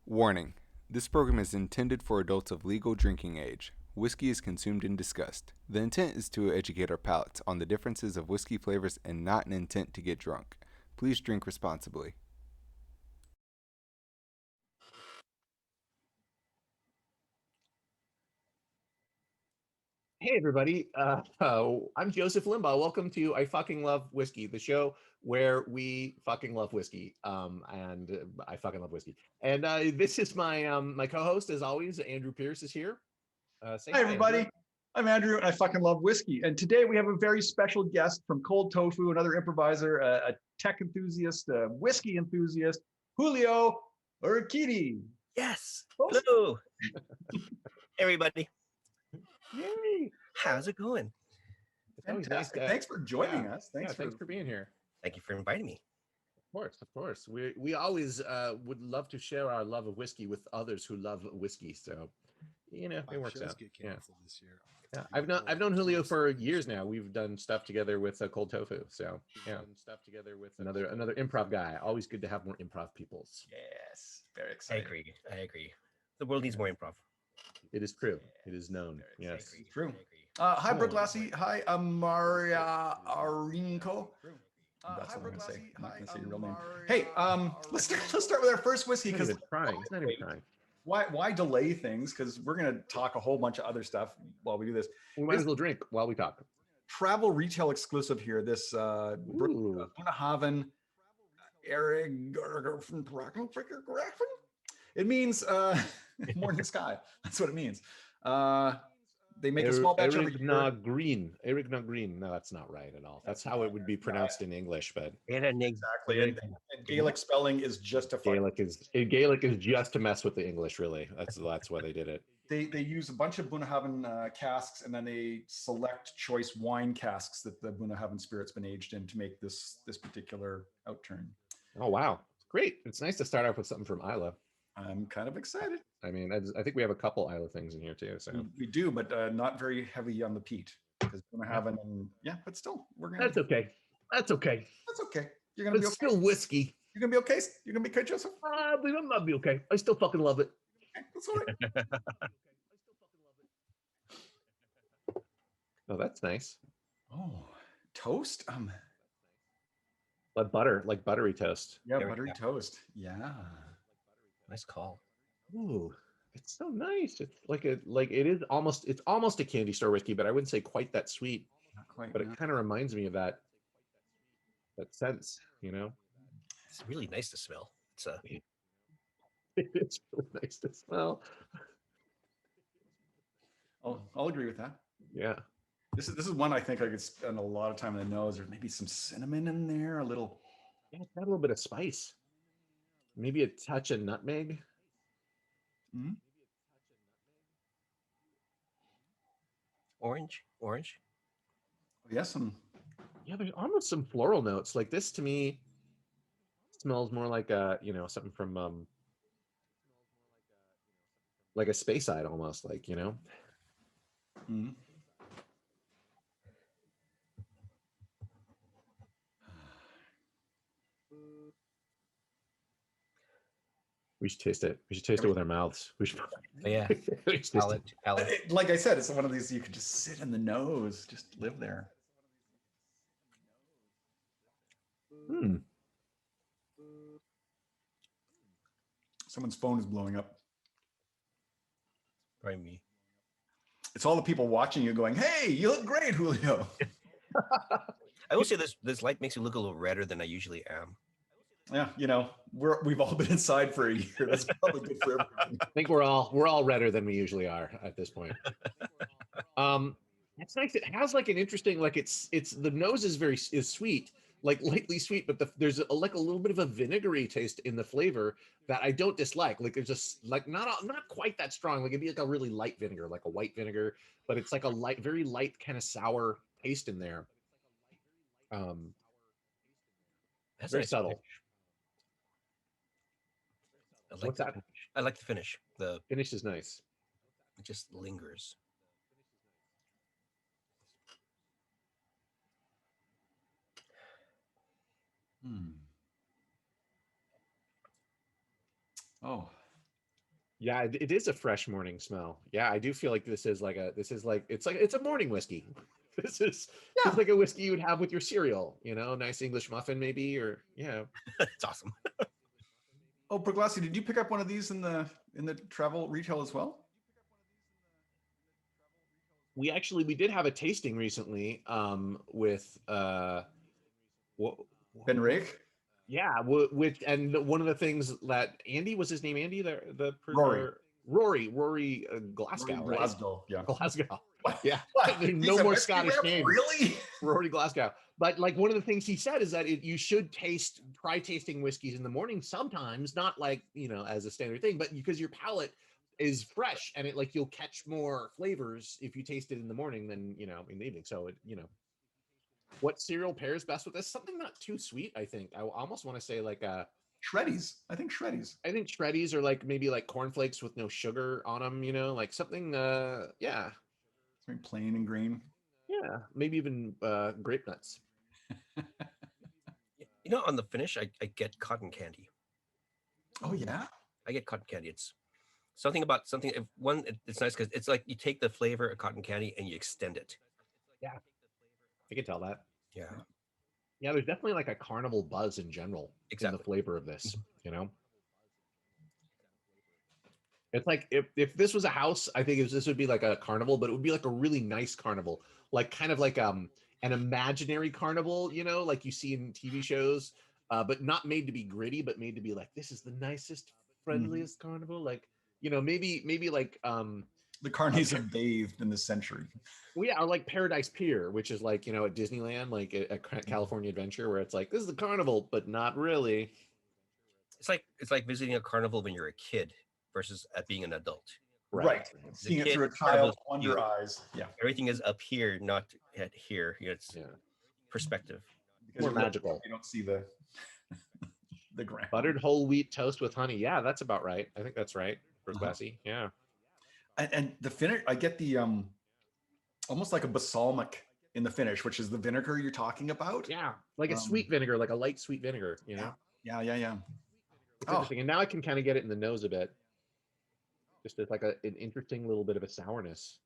Warning: this program is intended for adults of legal drinking age. Whiskey is consumed in disgust. The intent is to educate our palates on the differences of whiskey flavors and not an intent to get drunk. Please drink responsibly. Hey everybody, I'm Joseph Limbaugh. Welcome to I Fucking Love Whiskey, the show where we fucking love whiskey, and I fucking love whiskey. And this is my co-host, as always. Andrew Pierce is here. Hi everybody, Andrew. I'm Andrew, and I fucking love whiskey. And today we have a very special guest from Cold Tofu, another improviser, a tech enthusiast, a whiskey enthusiast, Julio Urquidi. Yes. Hello, everybody. Yay! How's it going? Fantastic. Thanks for joining us. Thanks for being here. Thank you for inviting me. Of course. We always would love to share our love of whiskey with others who love whiskey. So, it works out. Get this year. Yeah, I've known Julio for years now. We've done stuff together with Cold Tofu. So yeah, another improv guy. Always good to have more improv peoples. Yes, very exciting. I agree. The world needs more improv. It is true. It is known. Yes, it's true. Hi, Bruichladdich. Hi, Maria Arinko. That's what I'm gonna say. I'm not gonna say your real name. Hey, let's start with our first whiskey because He's not even trying. Why delay things? Because we're gonna talk a whole bunch of other stuff while we do this. We might as well drink while we talk. Travel retail exclusive here. This Bunnahabhain Eirigh. It means morning sky. That's what it means. They make a small batch every year. Greine. No, that's not right at all. That's how it would be pronounced in English, but exactly. And Gaelic spelling is just a Gaelic is just to mess with the English. Really, that's why they did it. They use a bunch of Bunnahabhain casks, and then they select choice wine casks that the Bunnahabhain spirit's been aged in to make this particular outturn. Oh wow, great! It's nice to start off with something from Islay. I'm kind of excited. I mean, I think we have a couple Islay things in here too. So we do, but not very heavy on the peat because Bunnahabhain, but still, we're gonna. That's okay. That's okay. You're gonna be okay. Still whiskey. You're gonna be okay. You're gonna be okay, Joseph. I believe I'm not be okay. I still fucking love it. Okay, that's all right. Oh, that's nice. Oh, toast. Like butter, like buttery toast. Yeah, buttery toast. Yeah. Nice call. Ooh, it's so nice. It's it's almost a candy store whiskey, but I wouldn't say quite that sweet. Not quite. But it kind of reminds me of that sense, It's really nice to smell. It's really nice to smell. I'll agree with that. Yeah. This is one I think I could spend a lot of time in the nose. There's maybe some cinnamon in there, a little. Yeah, it's got a little bit of spice. Maybe a touch of nutmeg. Mm-hmm. Orange. Yes, there's almost some floral notes. Like this to me smells more like something from like a Speyside almost, like, Mm-hmm. We should taste it. We should taste it with our mouths. We should. Yeah. Palate. Like I said, it's one of these you could just sit in the nose, just live there. Someone's phone is blowing up. Probably me. It's all the people watching you going, "Hey, you look great, Julio." I will say this light makes you look a little redder than I usually am. Yeah, we've all been inside for a year. That's probably good for everyone. I think we're all redder than we usually are at this point. That's nice. It has like an interesting, like it's the nose is sweet, like lightly sweet, but there's a little bit of a vinegary taste in the flavor that I don't dislike. Like there's just like not quite that strong. Like it'd be like a really light vinegar, like a white vinegar, but it's like a very light kind of sour taste in there. That's very nice subtle. Finish. What's that? I like the finish. The finish is nice. It just lingers. Oh, Yeah, it is a fresh morning smell. Yeah, I do feel like it's a morning whiskey. This is like a whiskey you would have with your cereal, nice English muffin maybe, or yeah. It's awesome. Oh, Bruglassi, did you pick up one of these in the travel retail as well? We did have a tasting recently with Ben Rake? Yeah, and one of the things that Andy, was his name Andy, Rory Glasgow, Rory right? Glasgow, yeah. Glasgow. What? Yeah. What? No more Scottish names. Really? Rory Glasgow. But like one of the things he said is that you should try tasting whiskeys in the morning sometimes, not like, as a standard thing, but because your palate is fresh and you'll catch more flavors if you taste it in the morning than, in the evening. So what cereal pairs best with this? Something not too sweet, I think. I almost want to say like Shreddies. I think Shreddies. I think Shreddies are like maybe like cornflakes with no sugar on them, like something yeah. Something plain and green. Yeah, maybe even grape nuts. On the finish, I get cotton candy. Oh yeah? I get cotton candy. It's something about something. It's nice because it's like you take the flavor of cotton candy and you extend it. Yeah, I can tell that. Yeah. Yeah, there's definitely like a carnival buzz in general in the flavor of this, It's like if this was a house, I think this would be like a carnival, but it would be like a really nice carnival, like kind of like an imaginary carnival, like you see in TV shows, but not made to be gritty, but made to be like, this is the nicest, friendliest carnival, like maybe like the carnies are bathed in the century. Well, yeah, or like Paradise Pier, which is like, at Disneyland, like a California Adventure, where it's like, this is the carnival, but not really. It's like visiting a carnival when you're a kid versus at being an adult. Right. Seeing it through a child's wonder eyes. Yeah. Everything is up here, not at here. It's perspective. More magical. You don't see the ground. Buttered whole wheat toast with honey. Yeah, that's about right. I think that's right. For Bessie. Yeah. And the finish, I get the almost like a balsamic in the finish, which is the vinegar you're talking about. Yeah, like a sweet vinegar, like a light sweet vinegar. Yeah. It's interesting, and now I can kind of get it in the nose a bit. Just as like an interesting little bit of a sourness.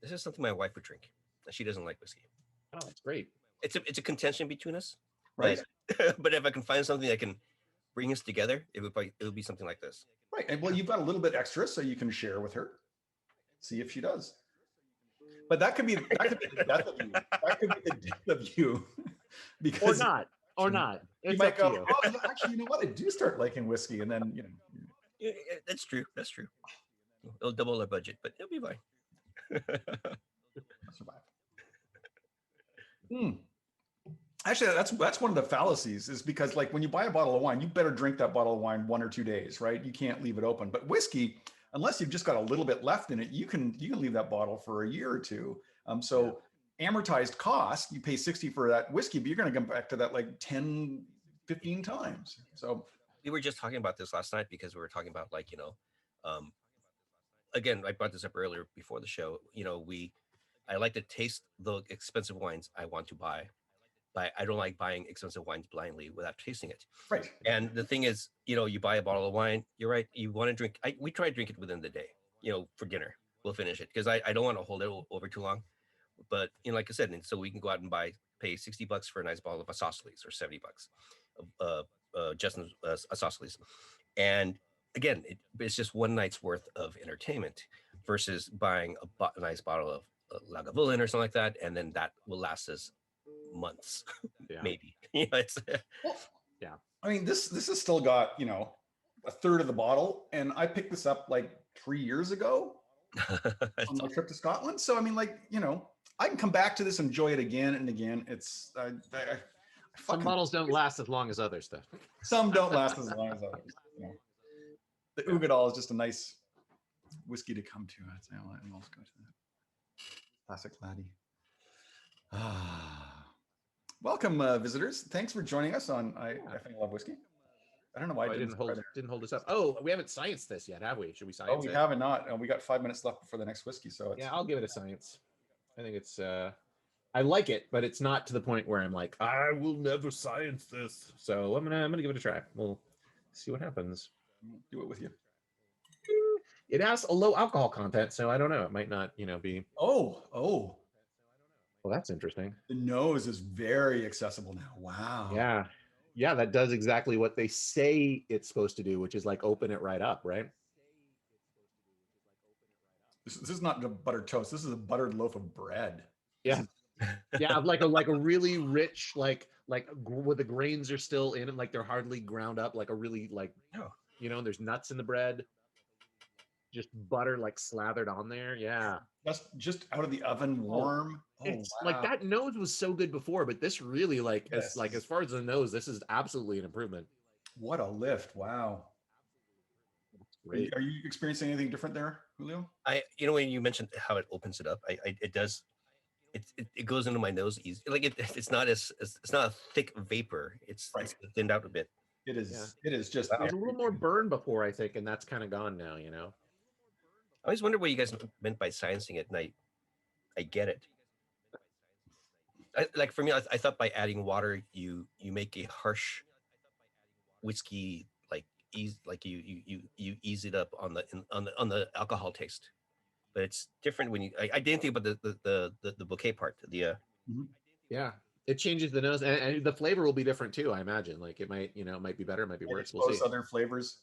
This is something my wife would drink. She doesn't like whiskey. Oh, that's great. It's a contention between us, right? But if I can find something that can bring us together, it would be something like this. Right, and well, you've got a little bit extra, so you can share with her. See if she does. But that could be the death of you. That could be the death of you, because or not. You might go, oh, actually, you know what? I do start liking whiskey, and then Yeah, that's true. That's true. It'll double our budget, but it'll be fine. Survive. Actually, that's one of the fallacies, is because like when you buy a bottle of wine, you better drink that bottle of wine 1 or 2 days, right? You can't leave it open. But whiskey, unless you've just got a little bit left in it, you can leave that bottle for a year or two. Amortized cost, you pay 60 for that whiskey, but you're going to come back to that like 10, 15 times. So we were just talking about this last night because we were talking about again, I brought this up earlier before the show. I like to taste the expensive wines I want to buy, but I don't like buying expensive wines blindly without tasting it. Right. And the thing is, you buy a bottle of wine, you're right. You want to drink, we try to drink it within the day, for dinner. We'll finish it because I don't want to hold it over too long. But, like I said, and so we can go out and pay $60 for a nice bottle of isosceles or $70 of Justin's isosceles. And again, it's just one night's worth of entertainment versus buying a nice bottle of Lagavulin or something like that, and then that will last us months, maybe. It's yeah. I mean, this has still got a third of the bottle, and I picked this up like 3 years ago on my trip to Scotland. So I mean, I can come back to this, enjoy it again and again. It's some bottles don't last as long as others, though. Some don't last as long as others. The Ugadal is just a nice whiskey to come to. I'd say I'll go to that. Classic laddie. Welcome, visitors. Thanks for joining us on I Think I Love Whiskey. I don't know why I didn't hold this up. Oh, we haven't scienced this yet, have we? Should we science it? Oh, we haven't not. And we got 5 minutes left before the next whiskey. So I'll give it a science. I think it's I like it, but it's not to the point where I'm like, I will never science this. So I'm gonna give it a try. We'll see what happens. Do it with you. It has a low alcohol content, so I don't know. It might not, be. Oh, Well, that's interesting. the nose is very accessible now. Wow. Yeah. Yeah, that does exactly what they say it's supposed to do, which is like open it right up, right? This is not a buttered toast. This is a buttered loaf of bread. Yeah. Yeah, like a really rich, where the grains are still in it, like they're hardly ground up, like a really Oh. there's nuts in the bread, just butter like slathered on there. Yeah. That's just out of the oven, warm. Oh, It's wow. like that nose was so good before, but this really Yes. as far as the nose, this is absolutely an improvement. What a lift. Wow. Great. Are you experiencing anything different there, Julio? When you mentioned how it opens it up, it does. It goes into my nose easy. Like it's not it's not a thick vapor. It's thinned out a bit. It is. Yeah. It is just. There's a little more burn before, I think, and that's kind of gone now. I always wondered what you guys meant by sciencing it, and I get it. Like for me, I thought by adding water, you make a harsh whiskey you ease it up on the alcohol taste, but it's different when I didn't think about the bouquet part. Yeah, it changes the nose, and the flavor will be different too. I imagine, like it might be better, it might be worse. We'll see. Other flavors.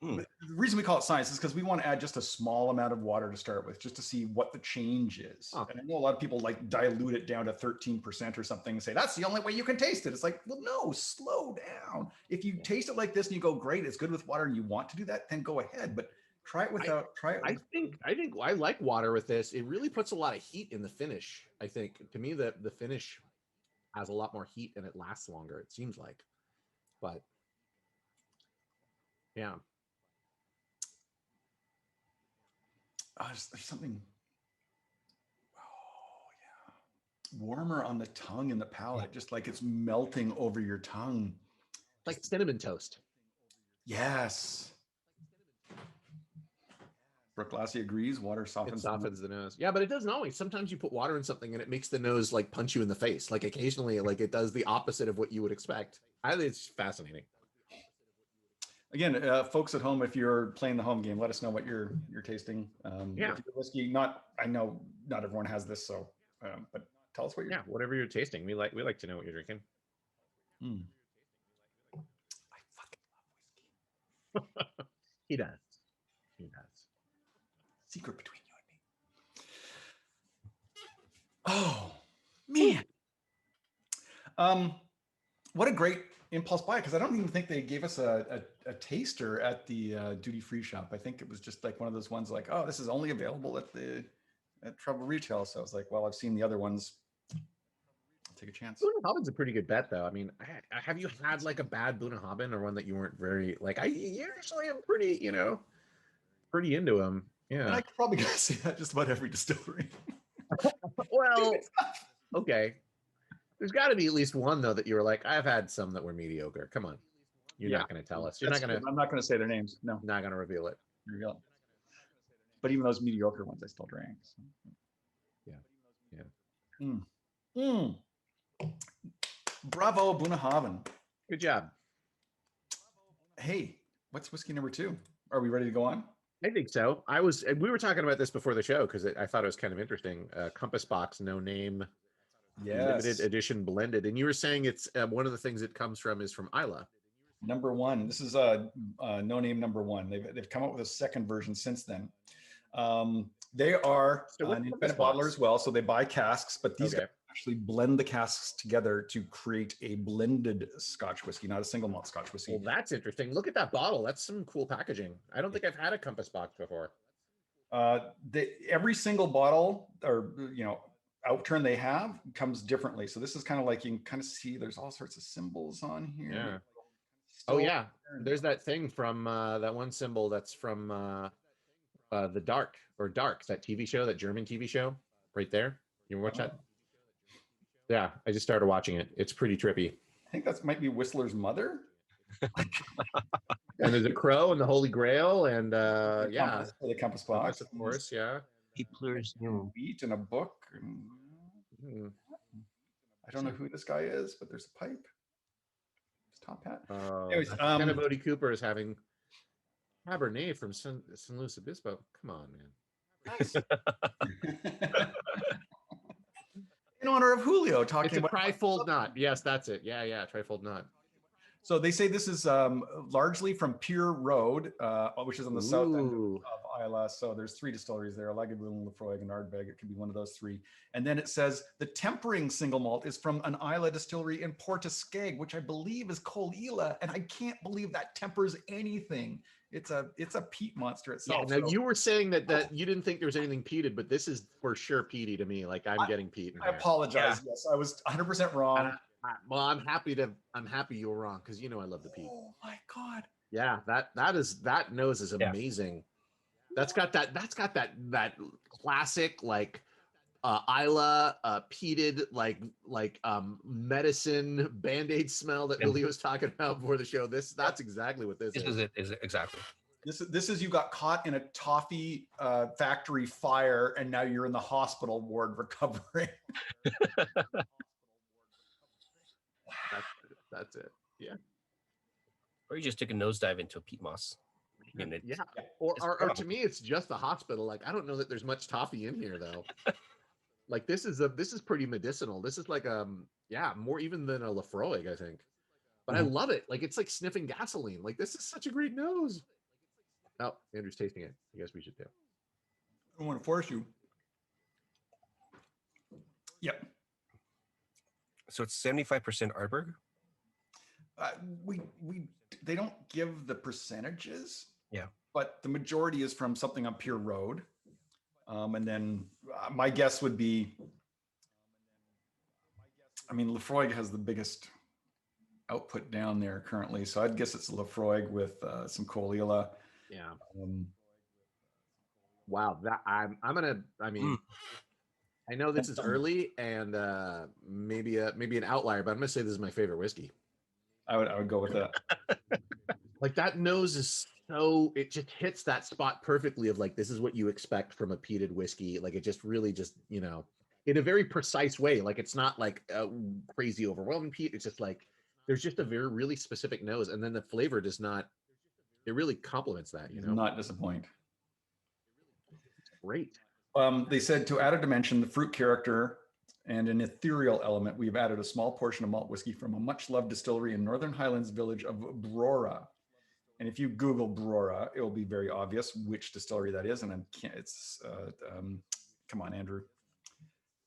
The reason we call it science is because we want to add just a small amount of water to start with, just to see what the change is. And I know a lot of people like dilute it down to 13% or something and say, that's the only way you can taste it. It's like, well, no, slow down. If you taste it like this and you go, great, it's good with water and you want to do that, then go ahead. But try it without, I think I like water with this. It really puts a lot of heat in the finish. I think to me the finish has a lot more heat and it lasts longer, it seems like. But yeah. There's something, warmer on the tongue and the palate, just like it's melting over your tongue. Like cinnamon toast. Yes. Brooke Lassie agrees. Water softens the nose. Yeah, but it doesn't always. Sometimes you put water in something and it makes the nose like punch you in the face. Like occasionally, like it does the opposite of what you would expect. I think it's fascinating. Again, folks at home, if you're playing the home game, let us know what you're tasting. Yeah, whiskey. I know not everyone has this, so but tell us what you're. Yeah, whatever you're tasting, we like to know what you're drinking. I fucking love whiskey. He does. Secret between you and me. Oh man. What a great impulse buy, because I don't even think they gave us a taster at the duty-free shop. I think it was just like one of those ones like, oh, this is only available at Travel Retail. So I was like, well, I've seen the other ones. I'll take a chance. Bunnahabhain's a pretty good bet, though. I mean, have you had like a bad Bunnahabhain or one that you weren't very like? I usually am pretty, pretty into them. Yeah, and I could probably say that just about every distillery. Well, okay. There's got to be at least one though that you were like, I've had some that were mediocre. Come on, you're not going to tell us. You're not going to. I'm not going to say their names. No, not going to reveal it. But even those mediocre ones, I still drank. So. Yeah. Bravo, Bunnahabhain. Good job. Hey, what's whiskey number 2? Are we ready to go on? I think so. We were talking about this before the show because I thought it was kind of interesting. Compass Box, no name. Yes. Limited edition blended. And you were saying it's one of the things it comes from is from Eirigh. Number 1. This is no name number 1. They've come up with a second version since then. They are an independent bottler as well, so they buy casks, but these guys actually blend the casks together to create a blended Scotch whiskey, not a single malt Scotch whiskey. Well, that's interesting. Look at that bottle. That's some cool packaging. I don't think I've had a Compass Box before. Every single bottle or outturn they have comes differently. So this is kind of like, you can kind of see there's all sorts of symbols on here. Yeah. Oh yeah. There's that thing from that one symbol that's from the Dark, that TV show, that German TV show right there. You watch that? Yeah, I just started watching it. It's pretty trippy. I think that might be Whistler's mother. And there's a crow and the Holy Grail and the Compass Box, of course. Yeah. Peopler's wheat and a book. And I don't know who this guy is, but there's a pipe. His top hat. Anyways, Kenna Bodie Cooper is having Cabernet from San Luis Obispo. Come on, man. Nice. In honor of Julio, talking It's a about trifold knot. Yes, that's it. Yeah, trifold knot. So they say this is largely from Pure Road, which is on the south end of Islay. So there's 3 distilleries there: Lagavulin, Lafroig, and Ardbeg. It could be one of those 3. And then it says the tempering single malt is from an Islay distillery in Portaskeg, which I believe is Col Ila. And I can't believe that tempers anything. It's a peat monster itself. Yeah, now you were saying that you didn't think there was anything peated, but this is for sure peaty to me. Like I'm getting peat. I apologize. Yeah. Yes, I was 100% wrong. Well, I'm happy you were wrong because I love the peat. Oh my god. Yeah, that nose is amazing. That's got that classic like Islay peated like medicine Band-Aid smell that Julio was talking about before the show. That's exactly what this is. Is exactly. This is you got caught in a toffee factory fire and now you're in the hospital ward recovering. That's it. Yeah. Or you just took a nosedive into a peat moss. Yeah. Or to me, it's just the hospital. Like I don't know that there's much toffee in here though. Like this is pretty medicinal. This is like more even than a Lafroig, I think. But I love it. Like it's like sniffing gasoline. Like this is such a great nose. Oh, Andrew's tasting it. I guess we should do. I don't want to force you. Yep. So it's 75% Ardbeg. They don't give the percentages. Yeah. But the majority is from something on Pure Road. And then my guess would be, Lafroig has the biggest output down there currently. So I'd guess it's Lafroig with some Col Ila. Yeah. Wow. I know this is early and maybe an outlier, but I'm gonna say this is my favorite whiskey. I would go with that. Like that nose is it just hits that spot perfectly of like this is what you expect from a peated whiskey. Like it just really in a very precise way. Like it's not like a crazy overwhelming peat. It's just like there's just a really specific nose, and then the flavor does not. It really complements that. Not disappoint. Great. They said to add a dimension, the fruit character, and an ethereal element, we've added a small portion of malt whiskey from a much-loved distillery in Northern Highlands village of Brora. And if you Google Brora, it will be very obvious which distillery that is. And come on, Andrew,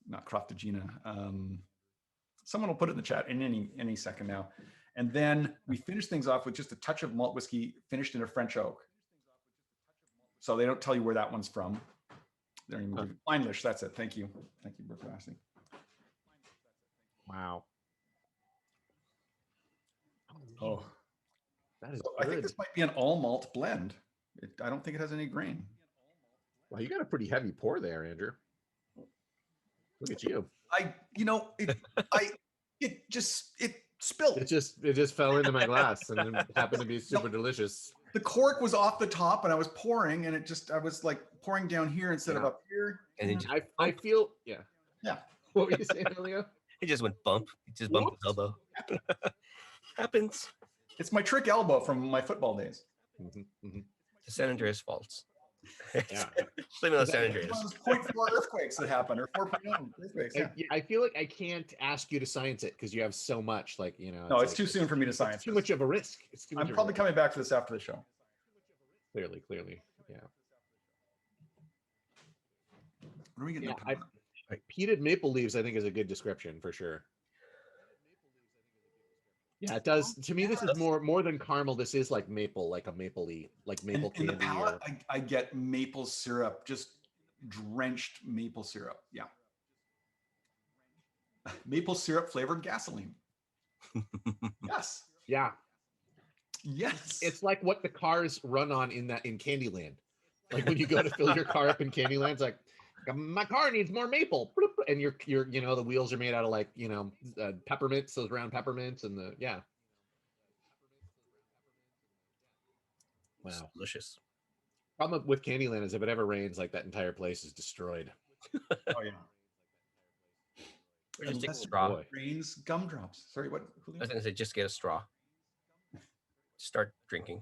not Croftagina. Someone will put it in the chat in any second now. And then we finish things off with just a touch of malt whiskey finished in a French oak. So they don't tell you where that one's from. Feinlich, that's it. Thank you, Brooke Lassie. Wow. Oh, that is. I think this might be an all malt blend. I don't think it has any grain. Well, you got a pretty heavy pour there, Andrew. Look at you. It spilled. It just fell into my glass and it happened to be super delicious. The cork was off the top and I was pouring and I was like pouring down here instead of up here. And then I feel, yeah. What were you saying, Julio? It just went bump. It just bumped his elbow. Happens. It's my trick elbow from my football days. The San Andreas faults. Yeah. Blame it on San Andreas. 0.4 earthquakes that happen, or 4.0 earthquakes. Yeah. I feel like I can't ask you to science it because you have so much. Like no, it's too soon for me to science. It's too much of a risk. I'm probably coming back for this after the show. Clearly, yeah. What are we getting? Peated maple leaves, I think, is a good description for sure. Yeah, it does. To me, this is more than caramel. This is like maple, like a mapley, like maple candy. In the palate, I get maple syrup, just drenched maple syrup. Yeah. Maple syrup flavored gasoline. Yes. Yeah. Yes. It's like what the cars run on in Candyland. Like when you go to fill your car up in Candyland, it's like, my car needs more maple, and you're the wheels are made out of like peppermints, those round peppermints, and wow, Delicious. Problem with Candyland is if it ever rains, like that entire place is destroyed. Oh yeah. Or just take a straw. Rains, gumdrops. Sorry, what? I was gonna say just get a straw. start drinking.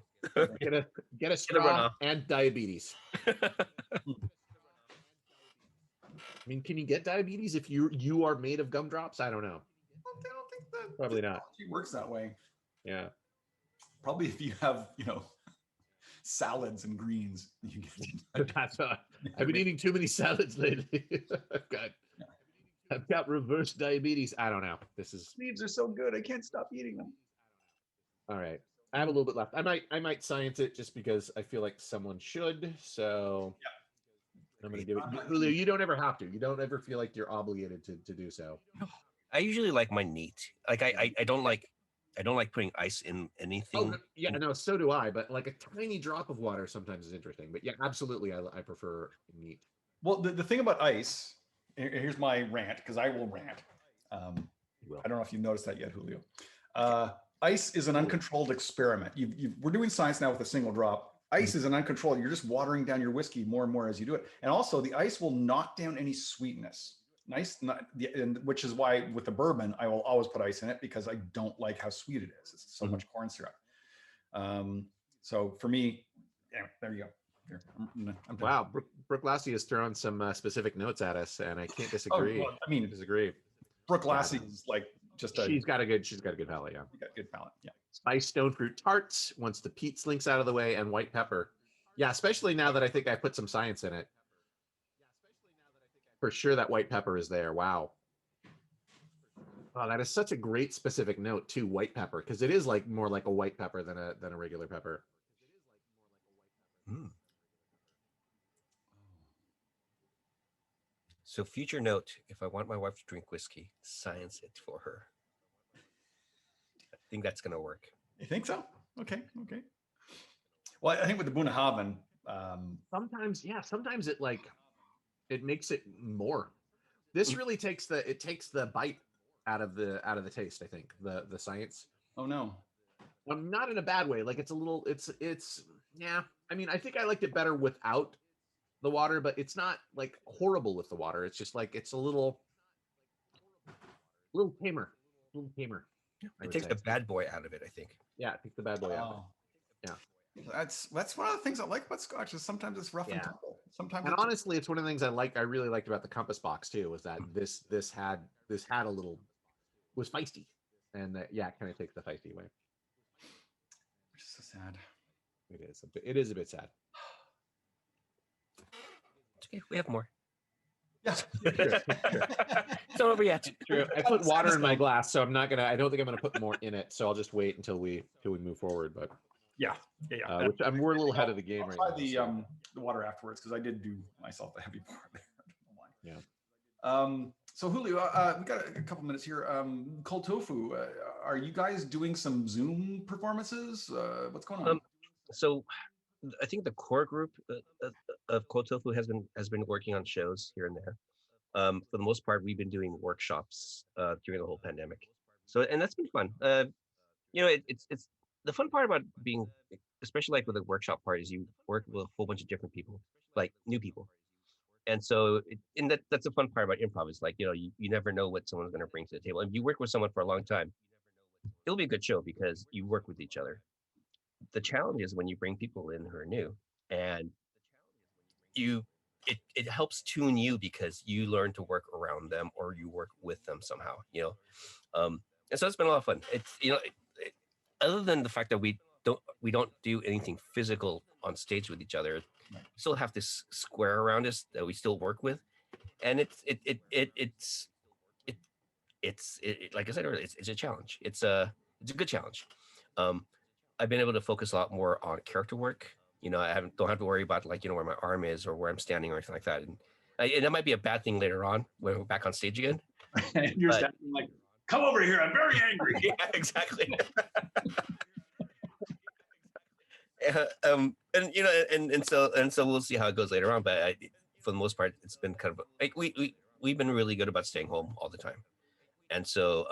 Get a Get a straw runoff. and diabetes. I mean, can you get diabetes if you are made of gumdrops? I don't know. I don't think that Probably not. technology works that way. Yeah. Probably if you have, salads and greens, you get That's I've been eating too many salads lately. I've got reverse diabetes. I don't know. This is leaves are so good. I can't stop eating them. all right. I have a little bit left. I might science it just because I feel like someone should. So I'm gonna give it. Julio, you don't ever have to. You don't ever feel like you're obligated to do so. I usually like mine neat. Like I don't like putting ice in anything. Oh yeah, no, so do I. But like a tiny drop of water sometimes is interesting. But yeah, absolutely, I prefer neat. Well, the thing about ice, here's my rant, because I will rant. I don't know if you've noticed that yet, Julio. Ice is an uncontrolled experiment. We're doing science now with a single drop. Ice is an uncontrolled. You're just watering down your whiskey more and more as you do it. And also, the ice will knock down any sweetness. Which is why with the bourbon, I will always put ice in it because I don't like how sweet it is. It's so much corn syrup. So for me, yeah, there you go. Here, I'm done. Wow, Brooke Lassie has thrown some specific notes at us, and I can't disagree. Well, I mean, disagree. Brooke Lassie is like just she's got a good palate. Yeah, got good palate. Yeah. Spice stone fruit tarts once the peat slinks out of the way, and white pepper. Yeah, especially now that I think I put some science in it. For sure, that white pepper is there. Wow. Oh, that is such a great specific note too. White pepper, because it is like more like a white pepper than a regular pepper. So future note, if I want my wife to drink whiskey, science it for her. I think that's going to work. You think so? Okay. Well, I think with the Bunnahabhain, sometimes it makes it more. This really takes the bite out of the taste. I think the science. Oh no. Not in a bad way. Like it's yeah. I mean, I think I liked it better without the water, but it's not like horrible with the water. It's just like it's a little tamer. It takes the bad boy out of it, I think. Yeah, it takes the bad boy out. Yeah. That's one of the things I like about Scotch is sometimes it's rough and tumble. Sometimes, and honestly, it's one of the things I really liked about the Compass box too, was that this had a little, was feisty, and it kind of takes the feisty away. Which is so sad. It is a bit sad. It's okay, we have more. Yeah. It's not over yet. True. I put water in my glass, so I don't think I'm gonna put more in it. So I'll just wait until we move forward. But yeah. Which we're a little ahead of the game right now. Try the water afterwards, because I did do myself a heavy pour there. I don't know why. Yeah. So Julio, we got a couple minutes here. Cold Tofu, are you guys doing some Zoom performances? What's going on? So I think the core group of Cold Tofu has been working on shows here and there. For the most part, we've been doing workshops during the whole pandemic. So, and that's been fun. It's the fun part about being, especially like with the workshop parties, you work with a whole bunch of different people, like new people. And so, that's the fun part about improv is like, you never know what someone's going to bring to the table. And if you work with someone for a long time, it'll be a good show because you work with each other. The challenge is when you bring people in who are new, and it helps tune you because you learn to work around them or you work with them somehow, and so it's been a lot of fun. It's other than the fact that we don't do anything physical on stage with each other, we still have this square around us that we still work with, and it's like I said earlier, it's a challenge. It's a good challenge. I've been able to focus a lot more on character work. I don't have to worry about where my arm is or where I'm standing or anything like that. And that might be a bad thing later on when we're back on stage again. You're standing like, come over here, I'm very angry. Yeah, exactly. And so we'll see how it goes later on. But for the most part, it's been kind of like we've been really good about staying home all the time. And so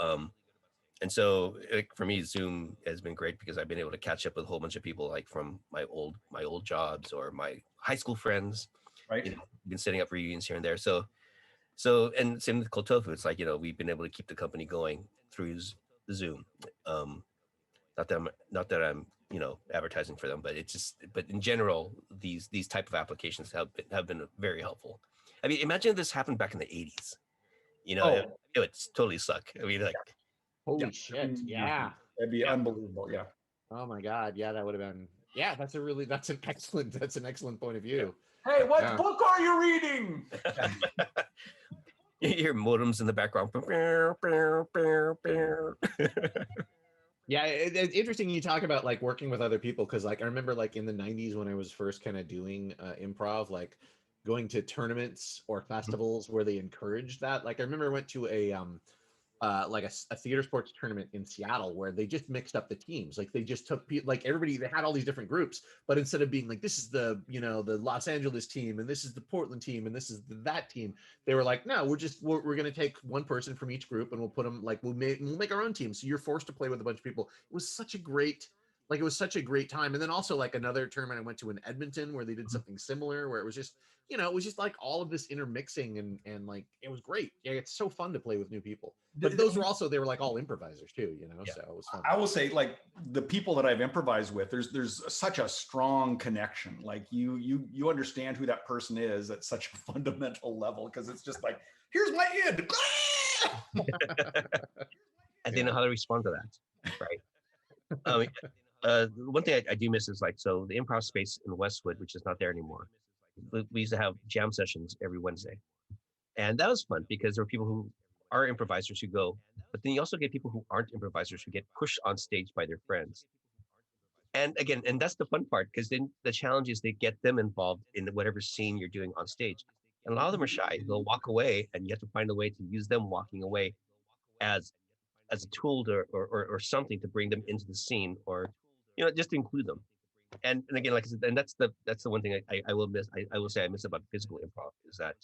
for me, Zoom has been great because I've been able to catch up with a whole bunch of people like from my old jobs or my high school friends. Right. Been setting up reunions here and there. So and same with Cold Tofu. It's like, we've been able to keep the company going through the Zoom. Not that I'm advertising for them, but in general, these type of applications have been very helpful. I mean, imagine if this happened back in the 80s. It would totally suck. I mean, like, holy shit, yeah, that'd be unbelievable. Yeah. Oh my god, yeah, that would have been. Yeah, that's an excellent point of view. Hey, what book are you reading? You hear modems in the background. Yeah, it's interesting you talk about like working with other people, because like I remember like in the 90s when I was first kind of doing improv, like going to tournaments or festivals where they encouraged that. Like I remember I went to a like a theater sports tournament in Seattle where they just mixed up the teams. Like they just took like everybody, they had all these different groups, but instead of being like, this is the, the Los Angeles team and this is the Portland team and this is that team, they were like, no, we're going to take one person from each group and we'll put them like, we'll make our own team. So you're forced to play with a bunch of people. It was such a great time. And then also like another tournament I went to in Edmonton where they did something similar, where it was just, it was just like all of this intermixing and like, it was great. Yeah. It's so fun to play with new people, but those were also, they were like all improvisers too, so it was fun. I will say, like, the people that I've improvised with, there's such a strong connection. Like you understand who that person is at such a fundamental level, because it's just like, here's my id. And they know how to respond to that, right? One thing I do miss is like, so the improv space in Westwood, which is not there anymore. We used to have jam sessions every Wednesday, and that was fun because there were people who are improvisers who go, but then you also get people who aren't improvisers who get pushed on stage by their friends. And again, and that's the fun part, because then the challenge is they get them involved in whatever scene you're doing on stage. And a lot of them are shy. They'll walk away, and you have to find a way to use them walking away as a tool or something to bring them into the scene, or just to include them. And again, like I said, and that's the one thing I will miss. I will say I miss about physical improv is that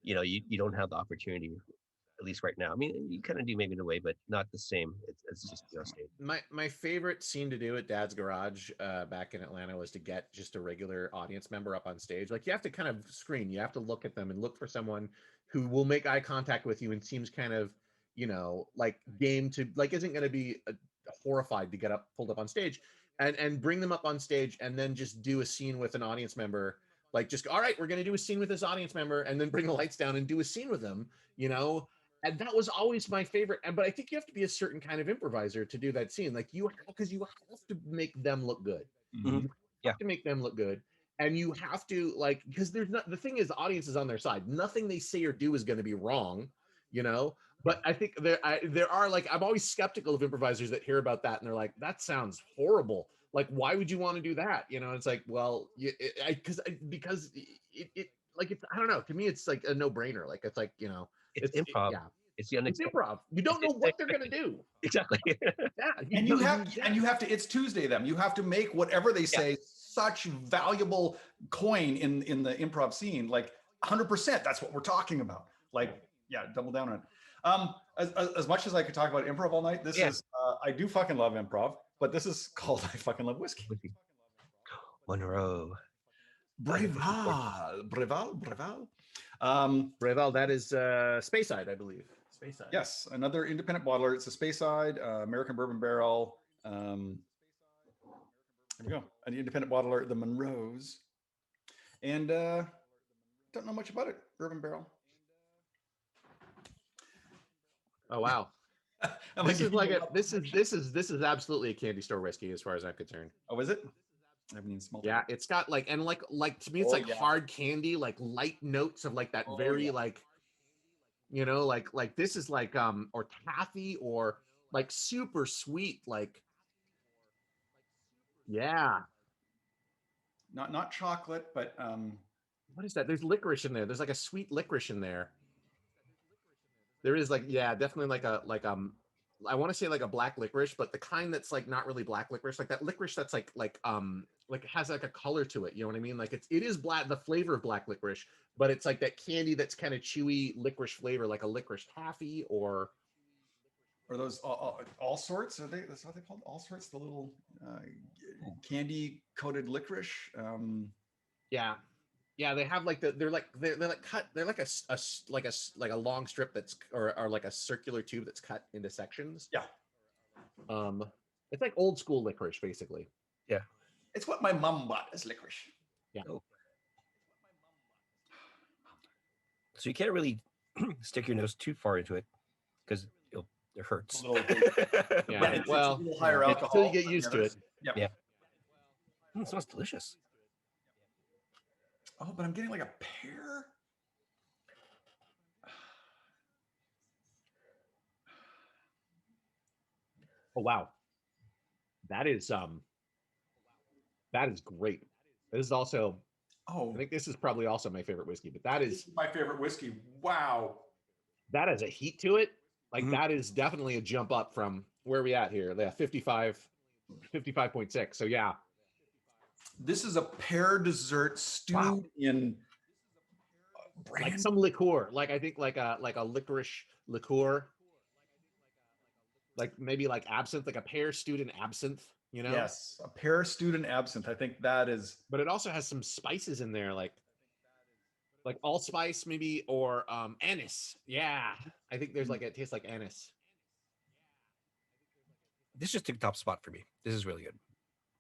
you don't have the opportunity, at least right now. I mean, you kind of do maybe in a way, but not the same. It's just stage. My favorite scene to do at Dad's Garage back in Atlanta was to get just a regular audience member up on stage. Like you have to kind of screen, you have to look at them and look for someone who will make eye contact with you and seems kind of like game to, like, isn't going to be horrified to get pulled up on stage, and bring them up on stage, and then just do a scene with an audience member. Like, just go, all right, we're going to do a scene with this audience member, and then bring the lights down and do a scene with them, and that was always my favorite. But I think you have to be a certain kind of improviser to do that scene. Like because you have to make them look good. Mm-hmm. You have to make them look good. And you have to, like, because there's not, the thing is, the audience is on their side. Nothing they say or do is going to be wrong, But I think there are, like, I'm always skeptical of improvisers that hear about that and they're like, that sounds horrible. Like, why would you want to do that? It's like, well, because it like, it's, I don't know. To me, it's like a no-brainer. Like, it's like, it's improv. It's improv. You don't know what they're gonna do. Exactly. And you have to. It's Tuesday. Them. You have to make whatever they say such valuable coin in the improv scene. Like 100%. That's what we're talking about. Like, double down on it. As much as I could talk about improv all night, this is I do fucking love improv, but this is called I fucking love whiskey. Monroe. Braeval. Braeval, that is Speyside, I believe. Speyside. Yes, another independent bottler. It's a Speyside American bourbon barrel. There we go. An independent bottler, the Munros. And don't know much about it. Bourbon barrel. Oh wow. This is absolutely a candy store whiskey as far as I'm concerned. Oh, is it? I haven't even smelled it. Yeah, it's got like, and like to me, it's hard candy, like light notes of like that like, like this is like or taffy, or like super sweet, like not chocolate, but what is that? There's licorice in there. There's like a sweet licorice in there. There is like, definitely like I want to say like a black licorice, but the kind that's like not really black licorice, like that licorice that's like it has like a color to it. You know what I mean? Like it is black, the flavor of black licorice, but it's like that candy that's kind of chewy licorice flavor, like a licorice taffy or those all sorts. Are they? That's what they called, all sorts. The little candy coated licorice. Yeah, they have like they're like cut. They're like a long strip that's or like a circular tube that's cut into sections. Yeah. It's like old school licorice, basically. Yeah. It's what my mom bought as licorice. Yeah. Oh. So you can't really stick your nose too far into it because it hurts. A little, Yeah. but it's Well, a little higher yeah, alcohol. until you get used to it. Yep. Yeah. It smells delicious. Oh, but I'm getting like a pear. Oh wow, that is great. This is also, Oh, I think this is probably also my favorite whiskey, but that this is is my favorite whiskey. Wow. that has a heat to it. Like Mhm. that is definitely a jump up from where we at here. Yeah, 55.6. So yeah, This is a pear dessert stewed Wow. in like brandy. some liqueur. Like I think like a licorice liqueur. Like maybe like absinthe, like a pear stewed in absinthe, you know? Yes, a pear stewed in absinthe. I think that is. But it also has some spices in there, like allspice maybe, or anise. Yeah. I think there's like, it tastes like anise. This just took top spot for me. This is really good.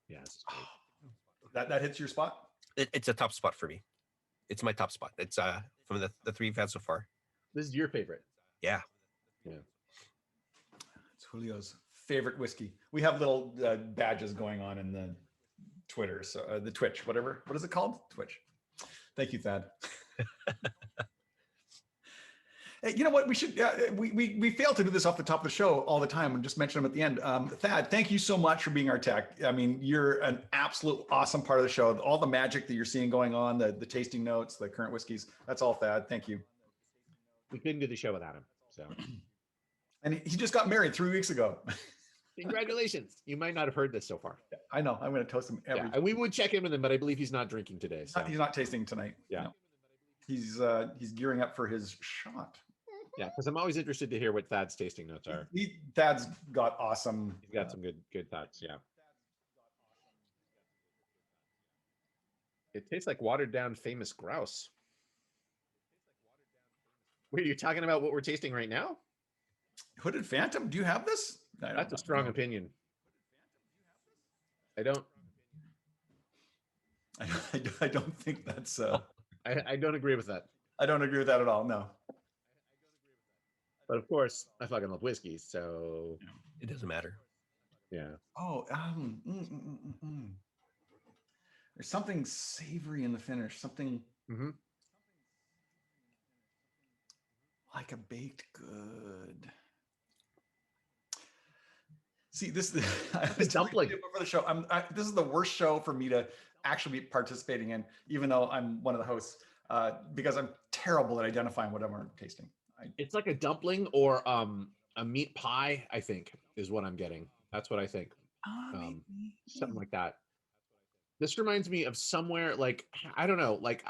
Yeah. This is great. That hits your spot. It's a top spot for me. It's my top spot. It's from the three we've had so far. This is your favorite. Yeah. Yeah. It's Julio's favorite whiskey. We have little badges going on in the Twitter, so the Twitch, whatever. What is it called? Twitch. Thank you, Thad. Hey, you know what? We should. We fail to do this off the top of the show all the time and just mention them at the end. Thad, thank you so much for being our tech. I mean, you're an absolute awesome part of the show. All the magic that you're seeing going on, the tasting notes, the current whiskeys. That's all, Thad. Thank you. We couldn't do the show without him. So And he just got married 3 weeks ago. congratulations. You might not have heard this so far. I know. I'm going to toast him every. Yeah, and we would check in with him, but I believe he's not drinking today. So He's not tasting tonight. Yeah. No. He's gearing up for his shot. yeah, because I'm always interested to hear what Thad's tasting notes are. Thad's got awesome. He's got some good thoughts. Yeah. It tastes like watered down famous grouse. Wait, are you talking about what we're tasting right now? Hooded Phantom. Do you have this? That's a strong opinion. I don't I don't think that's. I don't agree with that. I don't agree with that at all. No. But of course, I fucking love whiskey, so It doesn't matter. yeah. Oh, there's something savory in the finish. Something Mhm. like a baked good. See, this It's dumpling. for the show. This is the worst show for me to actually be participating in, even though I'm one of the hosts, because I'm terrible at identifying what I'm tasting. It's like a dumpling or a meat pie, I think, is what I'm getting. That's what I think. Something like that. This reminds me of somewhere like, I don't know, like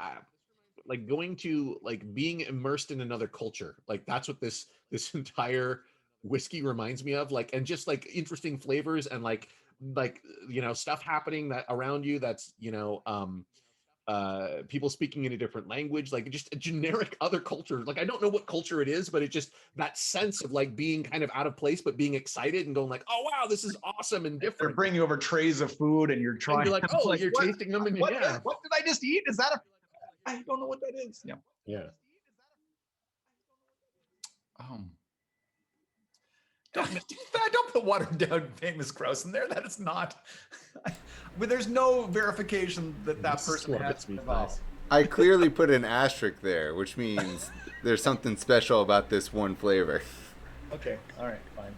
going to like being immersed in another culture. Like that's what this entire whiskey reminds me of, like, and just like interesting flavors and like you know, stuff happening that around you that's, you know, people speaking in a different language, like just a generic other culture. Like I don't know what culture it is, but it just that sense of like being kind of out of place but being excited and going like, oh wow, this is awesome and They're different. bringing you over trays of food and you're trying. And you're like, oh, like, you're what- tasting them and what, yeah. what did I just eat? Is that I don't know what that is. Yeah. Yeah. Don't put watered down famous grouse in there. That is not. But there's no verification that that person has been involved. I clearly put an asterisk there, which means there's something special about this one flavor. Okay. All right. Fine.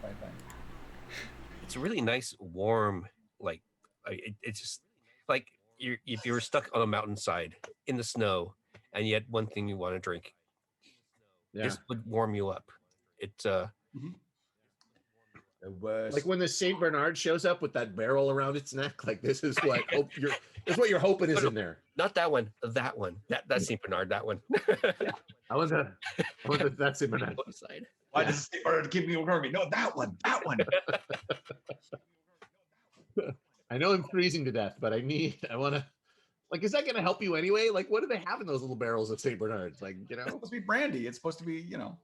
It's a really nice, warm, like it's just like if you were stuck on a mountainside in the snow and you had one thing you want to drink, Yeah. this would warm you up. It's Like when the Saint Bernard shows up with that barrel around its neck, like this is what this is what you're hoping is in there. not that one, that one, that Saint Bernard, that one. I want that Saint Bernard. Side. Why does it or keep me over me? No, that one. I know I'm freezing to death, but I want to. Like, is that going to help you anyway? Like, what do they have in those little barrels of Saint Bernards? Like, you It's know, supposed to be brandy. It's supposed to be, you know.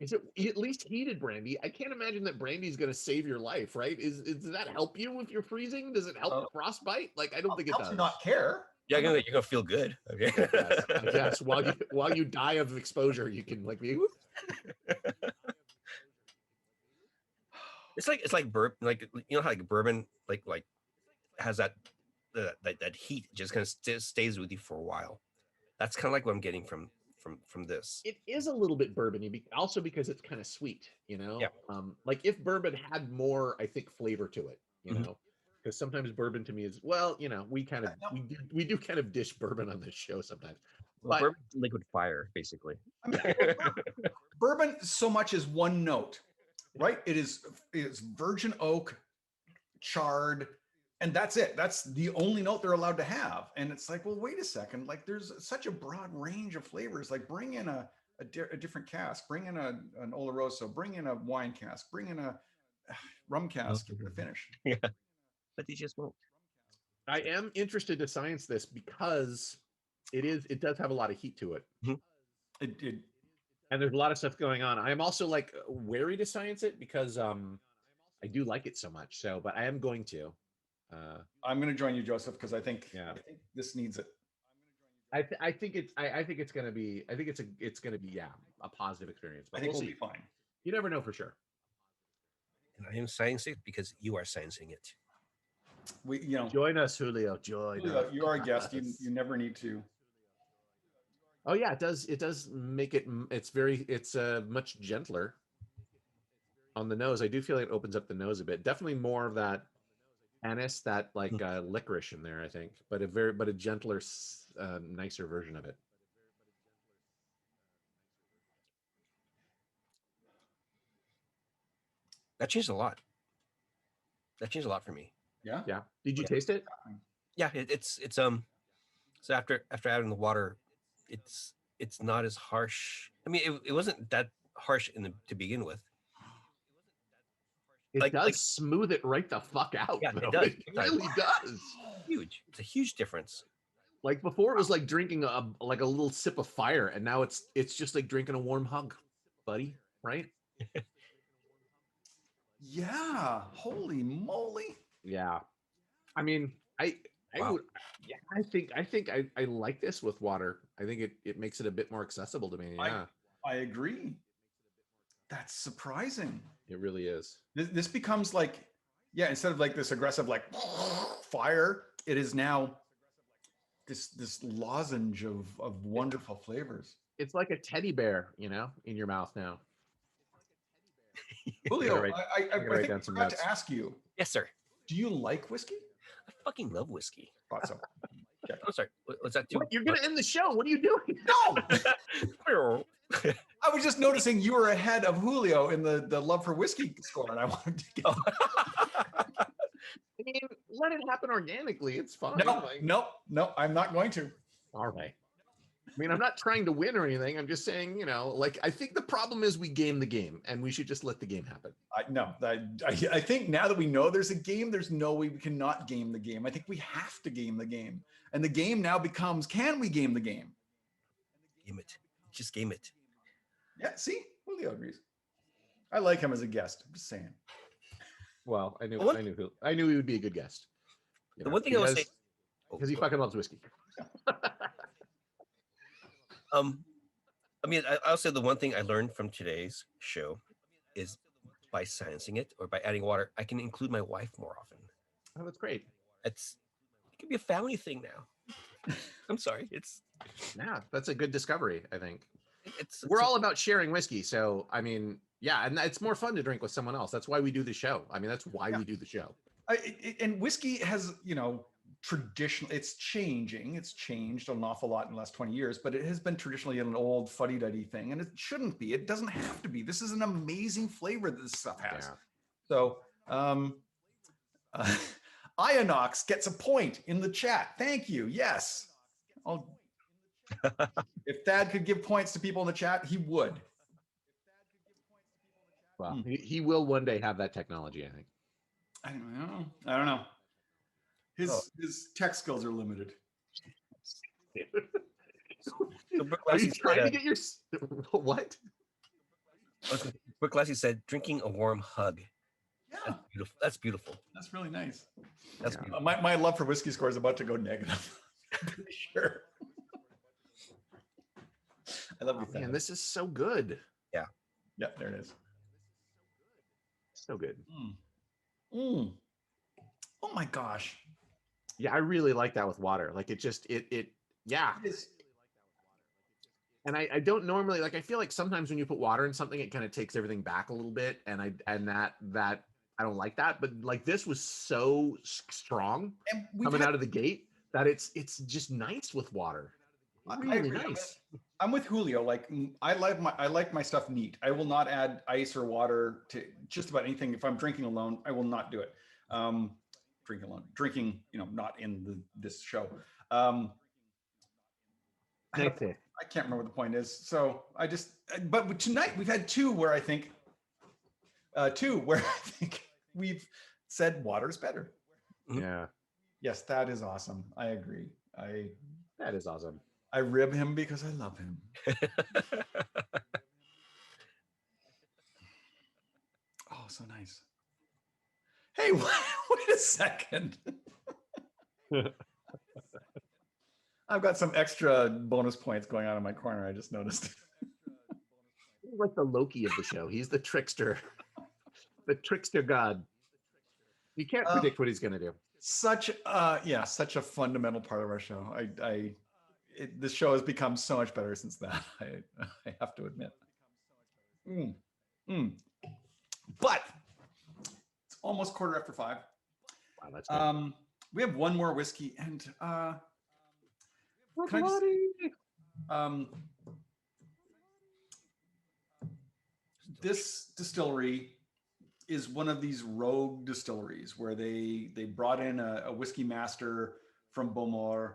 Is it at least heated brandy? I can't imagine that brandy is going to save your life, right? Does that help you if you're freezing? Does it help frostbite? Like, I don't think it Helps does. you not care. Yeah, you're gonna feel good. Okay. I guess while you die of exposure, you can like be. It's like bourbon, like you know how like bourbon like has that heat just kind of stays with you for a while. That's kind of like what I'm getting from this. It is a little bit bourbony, also because it's kind of sweet, you know. Yeah. Like if bourbon had more, I think, flavor to it, you Mhm. know, because sometimes bourbon to me is you know, we do kind of dish bourbon on this show sometimes, Well, but bourbon's liquid fire, basically. I mean, bourbon so much is one note, right? It's virgin oak, charred, and that's it. That's the only note they're allowed to have. And it's like, well, wait a second. Like, there's such a broad range of flavors. Like, bring in a different cask, bring in an Oloroso, bring in a wine cask, bring in a rum cask to finish. Yeah, but they just won't. I am interested to science this because it does have a lot of heat to it. It And there's a lot of stuff going on. I am also like wary to science it because I do like it so much. So, but I am going to. I'm going to join you, Joseph, because I think this needs it. I think it's going to be a positive experience. But I think we'll we'll see. be fine. You never know for sure. And I am sciencing it because you are sciencing it. Join us, Julio. Julio, you are a guest. You never need to. Oh yeah, it does make it. It's much gentler on the nose. I do feel like it opens up the nose a bit. Definitely more of that anise, that like licorice in there, I think, but a gentler, nicer version of it. That changed a lot. That changed a lot for me. Yeah. Yeah. Did you taste it? Yeah, it's so after adding the water, it's not as harsh. I mean, it wasn't that harsh to begin with. It does smooth it right the fuck out. Yeah, though. it does. It really does. Huge. It's a huge difference. Like before, it was like drinking a little sip of fire, and now it's just like drinking a warm hug, buddy. Right? Yeah. Holy moly. Yeah. I mean, I think I like this with water. I think it makes it a bit more accessible to me. Yeah. I agree. That's surprising. It really is. This becomes like, instead of like this aggressive like fire, it is now this lozenge of wonderful flavors. It's like a teddy bear, in your mouth now. Julio, I think I forgot to ask you. Yes, sir. Do you like whiskey? I fucking love whiskey. Thought so. Okay. I'm sorry. What's that? You're gonna end the show. What are you doing? No. I was just noticing you were ahead of Julio in the love for whiskey score, and I wanted to get. I mean, let it happen organically. It's fine. No, I'm not going to. All right. I mean, I'm not trying to win or anything. I'm just saying, I think the problem is we game the game, and we should just let the game happen. I think now that we know there's a game, there's no way we cannot game the game. I think we have to game the game, and the game now becomes: can we game the game? Game it. Just game it. Yeah. See, Julio agrees. I like him as a guest. I'm just saying. Well, I knew he would be a good guest. The one thing I would say, because he fucking loves whiskey. I mean, I'll say the one thing I learned from today's show is by sciencing it or by adding water, I can include my wife more often. Oh, that's great. It could be a family thing now. I'm sorry. That's a good discovery, I think. We're all about sharing whiskey. So, I mean, and it's more fun to drink with someone else. That's why we do the show. I mean, that's why we do the show. And whiskey has, traditionally, it's changed an awful lot in the last 20 years, but it has been traditionally an old fuddy-duddy thing, and it shouldn't be. It doesn't have to be. This is an amazing flavor that this stuff has. Yeah. So, Ionox gets a point in the chat. Thank you. Yes. If Thad could give points to people in the chat, he would. Well, he will one day have that technology, I think. I don't know. His tech skills are limited. Are you trying to get your what? Bruichladdich said, drinking a warm hug. Yeah, That's beautiful. That's beautiful. that's really nice. That's Yeah. beautiful. My love for whiskey score is about to go negative. I'm pretty sure. I love you, Man, Thad. this is so good. Yeah, there it is. So good. Oh my gosh. Yeah, I really like that with water. Like it yeah. It is. And I don't normally like, I feel like sometimes when you put water in something, it kind of takes everything back a little bit. And that I don't like that. But like this was so strong And we've coming had, out of the gate that it's just nice with water. I Really agree. nice. I'm with Julio. Like I like my stuff neat. I will not add ice or water to just about anything. If I'm drinking alone, I will not do it. Drinking alone, not in this show. Nice. I can't remember what the point is. So but tonight we've had two where I think we've said water's better. Yeah, Yes, that is awesome. I agree. that is awesome. I rib him because I love him. Oh, so nice. Hey, wait a second. I've got some extra bonus points going on in my corner. I just noticed. He's like the Loki of the show. He's the trickster, the trickster god. You can't predict what he's going to do. Such a fundamental part of our show. This show has become so much better since that. I have to admit. But it's almost 5:15. Wow, that's good. We have one more whiskey, and can I just, this distillery is one of these rogue distilleries where they brought in a whiskey master from Beaumont,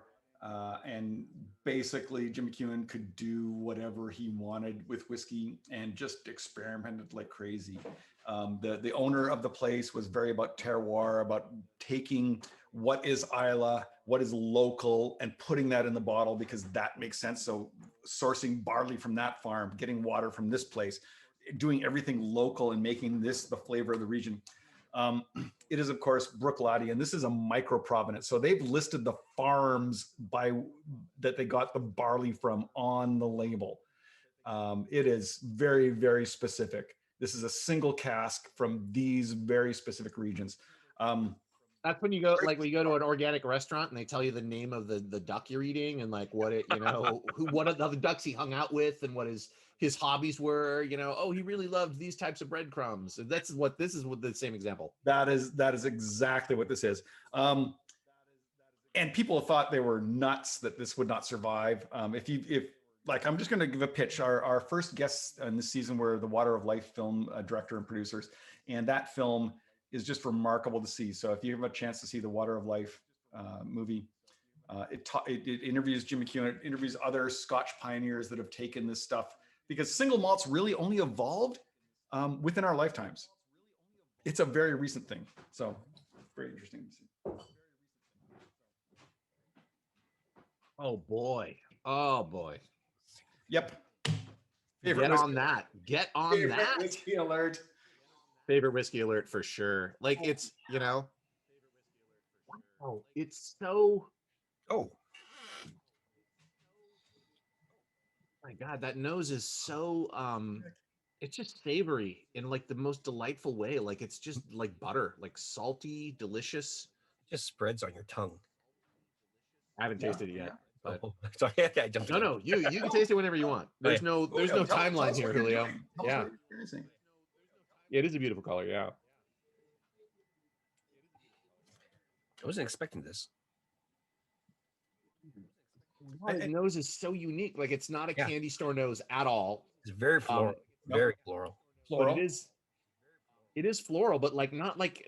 and basically Jim McEwen could do whatever he wanted with whiskey and just experimented like crazy. The owner of the place was very about terroir, about taking what is Islay, what is local, and putting that in the bottle because that makes sense. So sourcing barley from that farm, getting water from this place, doing everything local and making this the flavor of the region. It is, of course, Bruichladdich, and this is a Micro-Provenance. So they've listed the farms that they got the barley from on the label. It is very, very specific. This is a single cask from these very specific regions. That's when you go, like when you go to an organic restaurant and they tell you the name of the duck you're eating and like what it, what are the other ducks he hung out with and what his hobbies were, oh, he really loved these types of breadcrumbs. This is what the same example. That is exactly what this is. And people thought they were nuts that this would not survive. If I'm just going to give a pitch. Our first guests in this season were the Water of Life film director and producers, and that film is just remarkable to see. So if you have a chance to see the Water of Life movie, it interviews Jim McEwen, it interviews other Scotch pioneers that have taken this stuff, because single malts really only evolved within our lifetimes. It's a very recent thing. So very interesting to see. Oh boy. Yep. Get on that. Whiskey alert. Favorite whiskey alert for sure. Like it's, wow, it's so. Oh my God, that nose is so it's just savory in like the most delightful way. Like it's just like butter, like salty, delicious. it just spreads on your tongue. I haven't tasted it yet. But... Oh, sorry, I jumped. No, you can taste it whenever you want. There's no timeline here, Julio. Yeah. It is a beautiful color, yeah. I wasn't expecting this. The nose is so unique. Like it's not a candy store nose at all. It's very floral. Very floral. But it is floral, but like not like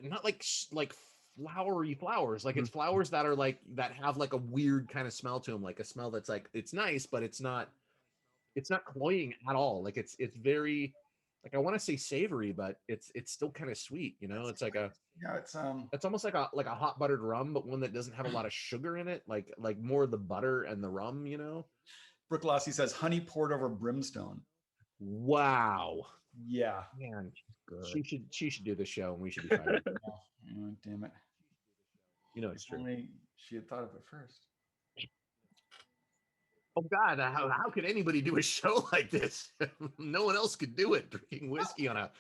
flowery flowers. Like it's flowers that are like that have like a weird kind of smell to them, like a smell that's like it's nice, but it's not cloying at all. Like it's very, like I want to say savory, but it's still kind of sweet. It's like it's almost like a hot buttered rum, but one that doesn't have a lot of sugar in it. Like more of the butter and the rum. Bruichladdich says honey poured over brimstone. Wow, Yeah. Man, Good. she should do the show, and we should be fired. Oh, damn it. You know it's If true. only she had thought of it first. Oh God, how could anybody do a show like this? No one else could do it. Drinking whiskey on a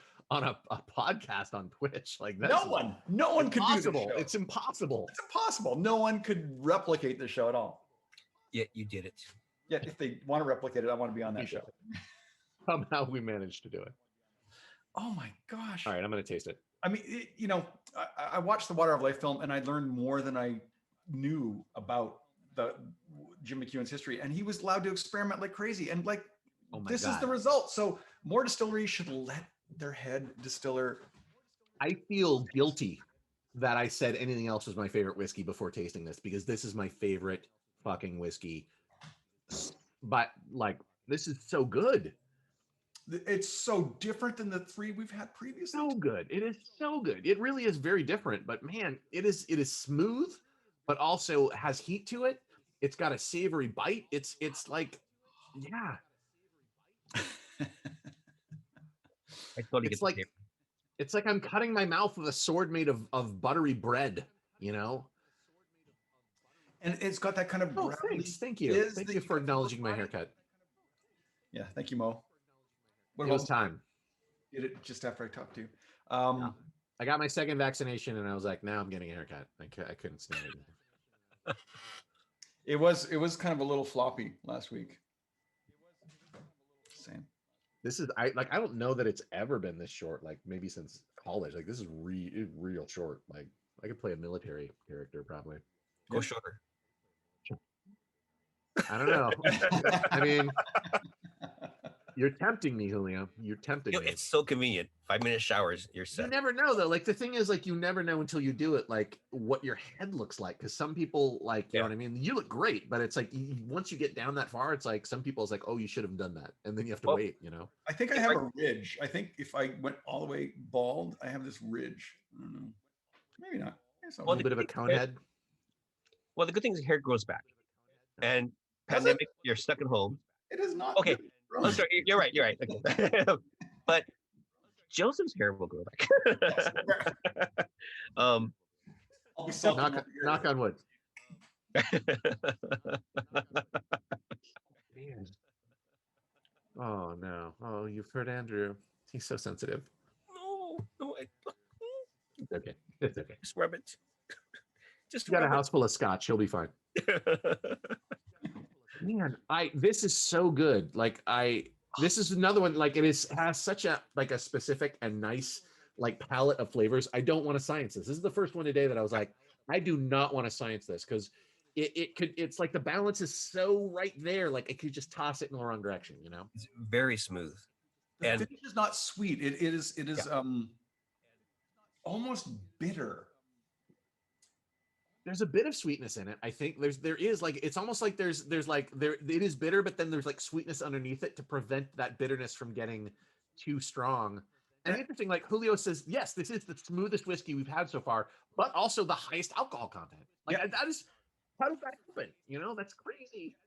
podcast on Twitch, like that's No one could do this impossible. show. It's impossible. It's impossible. No one could replicate the show at all. Yet you did it. Yet if they want to replicate it, I want to be on that show. Somehow we managed to do it. Oh my gosh. All right, I'm gonna taste it. I mean, I watched the Water of Life film and I learned more than I knew about the Jim McEwen's history, and he was allowed to experiment like crazy. And like, this is the result. So more distilleries should let their head distiller. I feel guilty that I said anything else was my favorite whiskey before tasting this, because this is my favorite fucking whiskey. But like, this is so good. It's so different than the three we've had previously. So good. It is so good. It really is very different, but man, it is smooth, but also has heat to it. It's got a savory bite. It's like, yeah. I totally It's get like the flavor. it's like I'm cutting my mouth with a sword made of buttery bread, you know? And it's got that kind of Oh, gravelly thanks. Thank you. fizz Thank that you for get from the acknowledging my body. haircut. Yeah, thank you, Mo. What It was about time. did it just after I talked to you? No. I got my second vaccination, and I was like, now I'm getting a haircut. I couldn't stand it. It was kind of a little floppy last week. Same. This is I don't know that it's ever been this short. Like maybe since college. Like this is real short. Like I could play a military character probably. Go shorter. I don't know. I mean, you're tempting me, Julio. You're tempting You know, me. it's so convenient. 5-minute showers, you're You set. never know though. Like the thing is, like you never know until you do it. Like what your head looks like, because some people like, you know what I mean. You look great, but it's like once you get down that far, it's like some people is like, oh, you should have done that, and then you have to wait. You know. I think I have a ridge. I think if I went all the way bald, I have this ridge. I don't know. Maybe not. A little bit of a cone head. Well, the good thing is hair grows back. And pandemic, you're stuck at home. It is not. Okay. really Oh, growing. sorry, you're right. Okay. But Joseph's hair will grow back. I'll be selling over here. Knock on wood. Oh no. Oh, you've heard Andrew. He's so sensitive. No, It's okay. It's okay. just rub it. Just You got a rub house full of scotch. He'll be fine. it. Man, this is so good. Like this is another one. Like has such a specific and nice like palette of flavors. I don't want to science this. This is the first one today that I was like, I do not want to science this, because it's like the balance is so right there. Like it could just toss it in the wrong direction, you know? It's very smooth. The And finish is not sweet. It is almost bitter. There's a bit of sweetness in it. I think there is like, it's almost like there's like it is bitter, but then there's like sweetness underneath it to prevent that bitterness from getting too strong. And interesting, like Julio says, yes, this is the smoothest whiskey we've had so far, but also the highest alcohol content. Like that is, how does that happen? You know, that's crazy.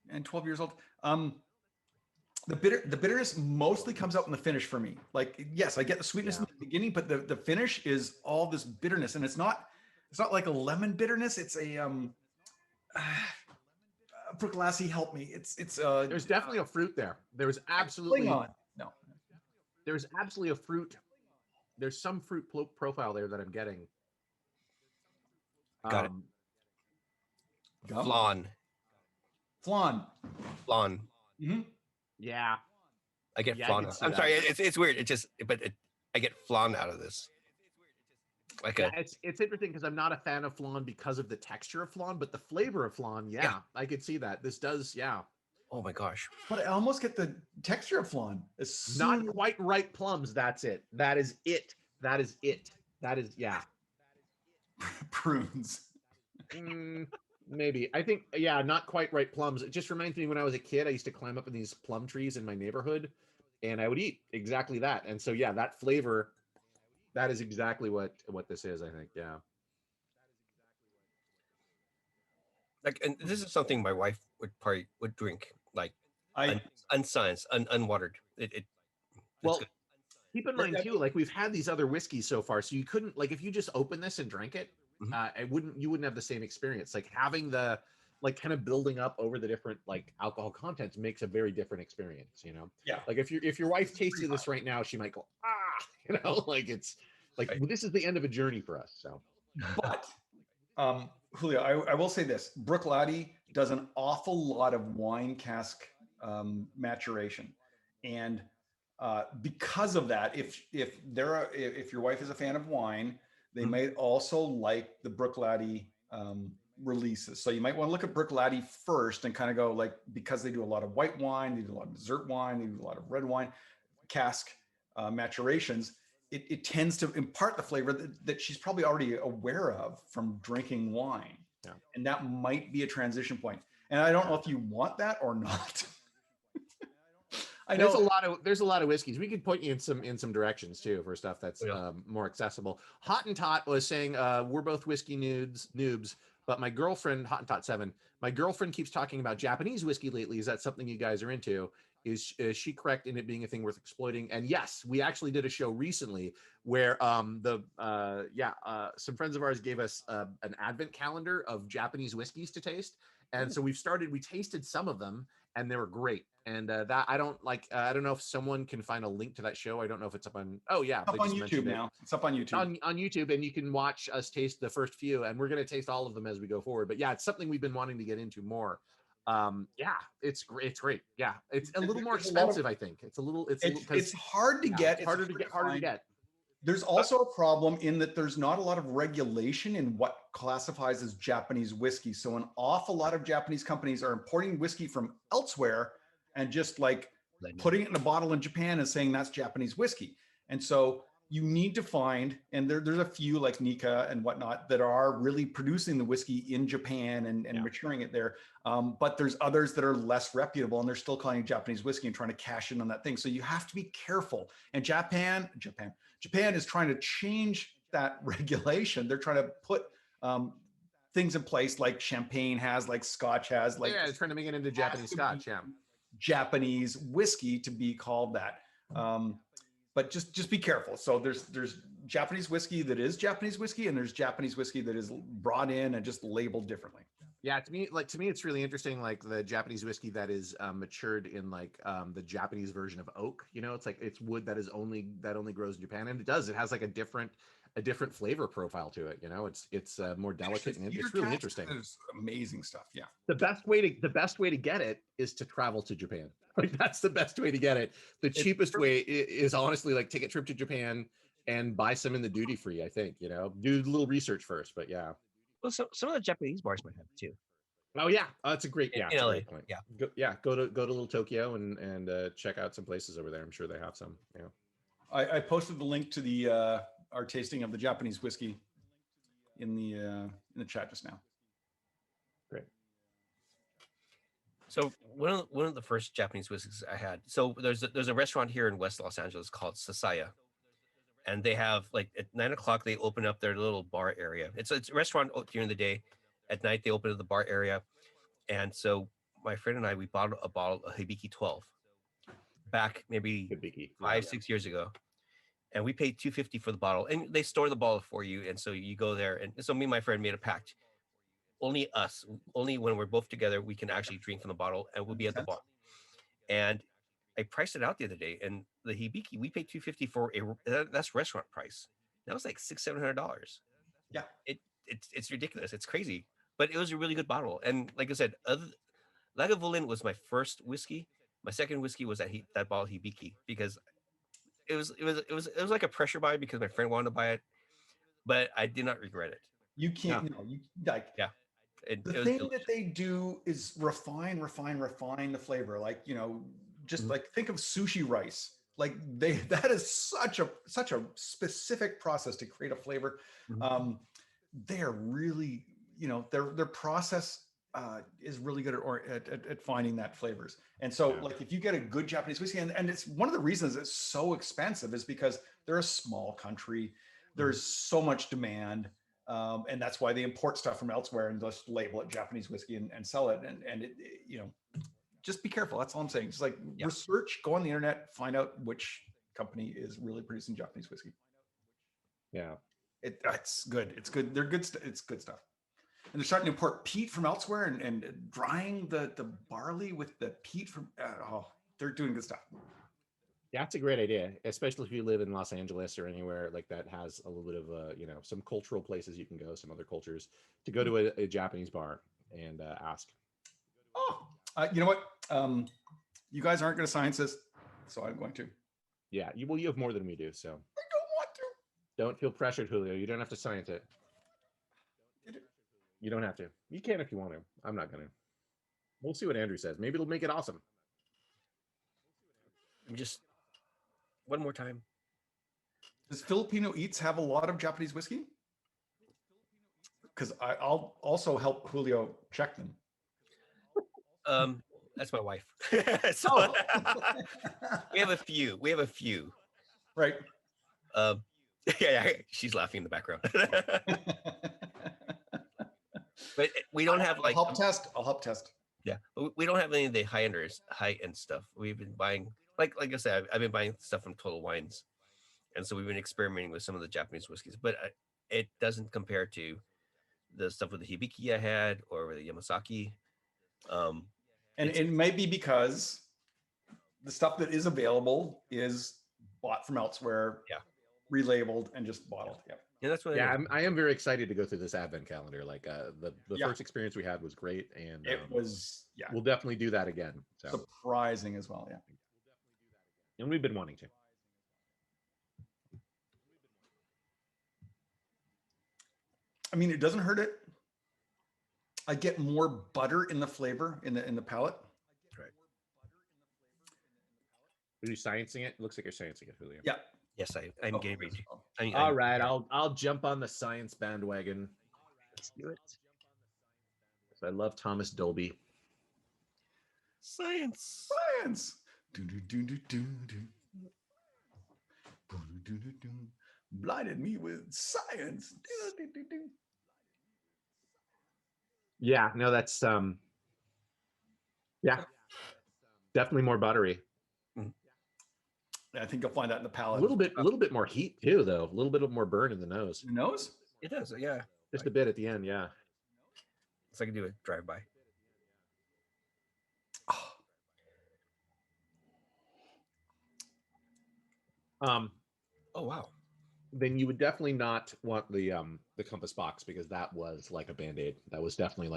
And 12 years old. The bitterness mostly comes out in the finish for me. Like, yes, I get the sweetness in the beginning, but the finish is all this bitterness, and it's not like a lemon bitterness. It's a Bruichladdich, help me. It's There's definitely a fruit there. There's absolutely on. No. There's absolutely a fruit. There's some fruit profile there that I'm getting. Got it. Gum? Flan. Mm-hmm. Yeah. I get Yeah, I flan. can see I'm that. sorry, it's weird. I get flan out of this. Like Yeah, it's interesting because I'm not a fan of flan because of the texture of flan, but the flavor of flan, yeah. I could see that. This does, oh my gosh. But I almost get the texture of flan. It's Not quite ripe plums. That's it. That is it. That is it. That is, prunes. Maybe. I think, not quite ripe plums. It just reminds me when I was a kid, I used to climb up in these plum trees in my neighborhood, and I would eat exactly that. And so, that flavor, that is exactly what this is, I think. Yeah. Like, and this is something my wife would drink, like unscienced, unwatered. It's Well, good. Keep in mind too, like we've had these other whiskeys so far, so you couldn't like if you just open this and drank it, you wouldn't have the same experience. Like having the like kind of building up over the different like alcohol contents makes a very different experience, you know. Yeah. Like if your wife tasted this right now, she might go you know, like it's like this is the end of a journey for us. So, but Julio, I will say this: Bruichladdich does an awful lot of wine cask maturation, and because of that, if your wife is a fan of wine, they might also like the Bruichladdich releases. So you might want to look at Bruichladdich first and kind of go like, because they do a lot of white wine, they do a lot of dessert wine, they do a lot of red wine, cask maturations. It tends to impart the flavor that she's probably already aware of from drinking wine. Yeah. And that might be a transition point. And I don't know if you want that or not. I know there's a lot of whiskeys. We could point you in some directions too for stuff that's more accessible. Hottentot was saying we're both whiskey noobs, but my girlfriend, Hottentot 7, my girlfriend keeps talking about Japanese whiskey lately. Is that something you guys are into? Is she correct in it being a thing worth exploiting? And yes, we actually did a show recently where some friends of ours gave us an advent calendar of Japanese whiskeys to taste. And so we tasted some of them and they were great. And that I don't know if someone can find a link to that show. I don't know if it's up on, up on YouTube now. It's up on YouTube. On YouTube, and you can watch us taste the first few, and we're going to taste all of them as we go forward. But yeah, it's something we've been wanting to get into more. It's great. Yeah, it's a little more expensive. I think it's hard to get. It's harder to get. There's also a problem in that there's not a lot of regulation in what classifies as Japanese whiskey. So an awful lot of Japanese companies are importing whiskey from elsewhere and just like putting it in a bottle in Japan and saying that's Japanese whiskey. And so you need to find, and there's a few like Nika and whatnot that are really producing the whiskey in Japan and maturing it there. But there's others that are less reputable and they're still calling it Japanese whiskey and trying to cash in on that thing. So you have to be careful. And Japan is trying to change that regulation. They're trying to put things in place like champagne has, like Scotch has, like it's trying to make it into Japanese Scotch, Japanese whiskey to be called that. But just be careful. So there's Japanese whiskey that is Japanese whiskey, and there's Japanese whiskey that is brought in and just labeled differently. Yeah, to me, it's really interesting. Like the Japanese whiskey that is matured in like the Japanese version of oak. You know, it's like it's wood that only grows in Japan, and it has like a different flavor profile to it. You know, it's more delicate and it's really interesting. It's amazing stuff. Yeah. The best way to get it is to travel to Japan. Like that's the best way to get it. The cheapest way is honestly like take a trip to Japan and buy some in the duty free. I think, you know, do a little research first, but yeah. Well, some of the Japanese bars might have it too. Oh yeah, that's a great in LA. Great point. Go to little Tokyo and check out some places over there. I'm sure they have some. Yeah. I posted the link to the our tasting of the Japanese whiskey in the chat just now. Great. So one of the first Japanese whiskeys I had. So there's a restaurant here in West Los Angeles called Sasaya, and they have like at 9 o'clock they open up their little bar area. It's a restaurant during the day. At night they open up the bar area, and so my friend and I we bought a bottle of Hibiki 12 back maybe 5-6 years ago, and we paid $250 for the bottle, and they store the bottle for you, and so you go there, and so me and my friend made a pact. Only when we're both together we can actually drink from the bottle, and we'll be at the bar. And I priced it out the other day, and the Hibiki we paid $250 for that's restaurant price. That was like $600-700. Yeah, it's ridiculous. It's crazy, but it was a really good bottle. And like I said, Lagavulin was my first whiskey. My second whiskey was that bottle Hibiki, because it was like a pressure buy because my friend wanted to buy it, but I did not regret it. You can't. No, you like. Yeah. The thing that they do is refine the flavor. Like, you know, just like think of sushi rice. Like that is such a specific process to create a flavor. They're really, you know, their process is really good at finding that flavors. And so like if you get a good Japanese whiskey, and it's one of the reasons it's so expensive is because they're a small country. There's so much demand. And that's why they import stuff from elsewhere and just label it Japanese whiskey and sell it. And it, you know, just be careful. That's all I'm saying. Just like research, go on the internet, find out which company is really producing Japanese whiskey. Yeah. It's good. It's good. They're good. It's good stuff. And they're starting to import peat from elsewhere and drying the barley with the peat from. They're doing good stuff. Yeah, that's a great idea, especially if you live in Los Angeles or anywhere like that has a little bit of some cultural places you can go, some other cultures, to go to a Japanese bar and ask. Oh, you know what? You guys aren't going to science this, so I'm going to. Yeah, you have more than we do, so. I don't want to. Don't feel pressured, Julio. You don't have to science it. You don't have to. You can if you want to. I'm not going to. We'll see what Andrew says. Maybe it'll make it awesome. Just one more time. Does Filipino Eats have a lot of Japanese whiskey? Because I'll also help Julio check them. That's my wife. So we have a few. Right. Yeah, she's laughing in the background. But we don't have like I'll help test. Yeah, but we don't have any of the high end stuff. We've been buying, like I said, I've been buying stuff from Total Wines, and so we've been experimenting with some of the Japanese whiskeys. But it doesn't compare to the stuff with the Hibiki I had or with the Yamasaki. And it might be because the stuff that is available is bought from elsewhere, relabeled and just bottled. Yeah, that's what. Yeah, I am very excited to go through this advent calendar. Like the first experience we had was great, and it was we'll definitely do that again. So. Surprising as well, And we've been wanting to. I mean, it doesn't hurt it. I get more butter in the flavor in the palate. Right. Are you sciencing it? It looks like you're sciencing it, Julio. Yeah. Yes, I'm getting ready. All right, I'll jump on the science bandwagon. Let's do it. I love Thomas Dolby. Science. Blinded me with science. Yeah, no, that's definitely more buttery. I think you'll find that in the palate. A little bit more heat too, though. A little bit more burn in the nose. The nose? It does, yeah. Just a bit at the end, yeah. So I can do a drive-by. Oh wow. Then you would definitely not want the Compass box, because that was like a Band-Aid. That was definitely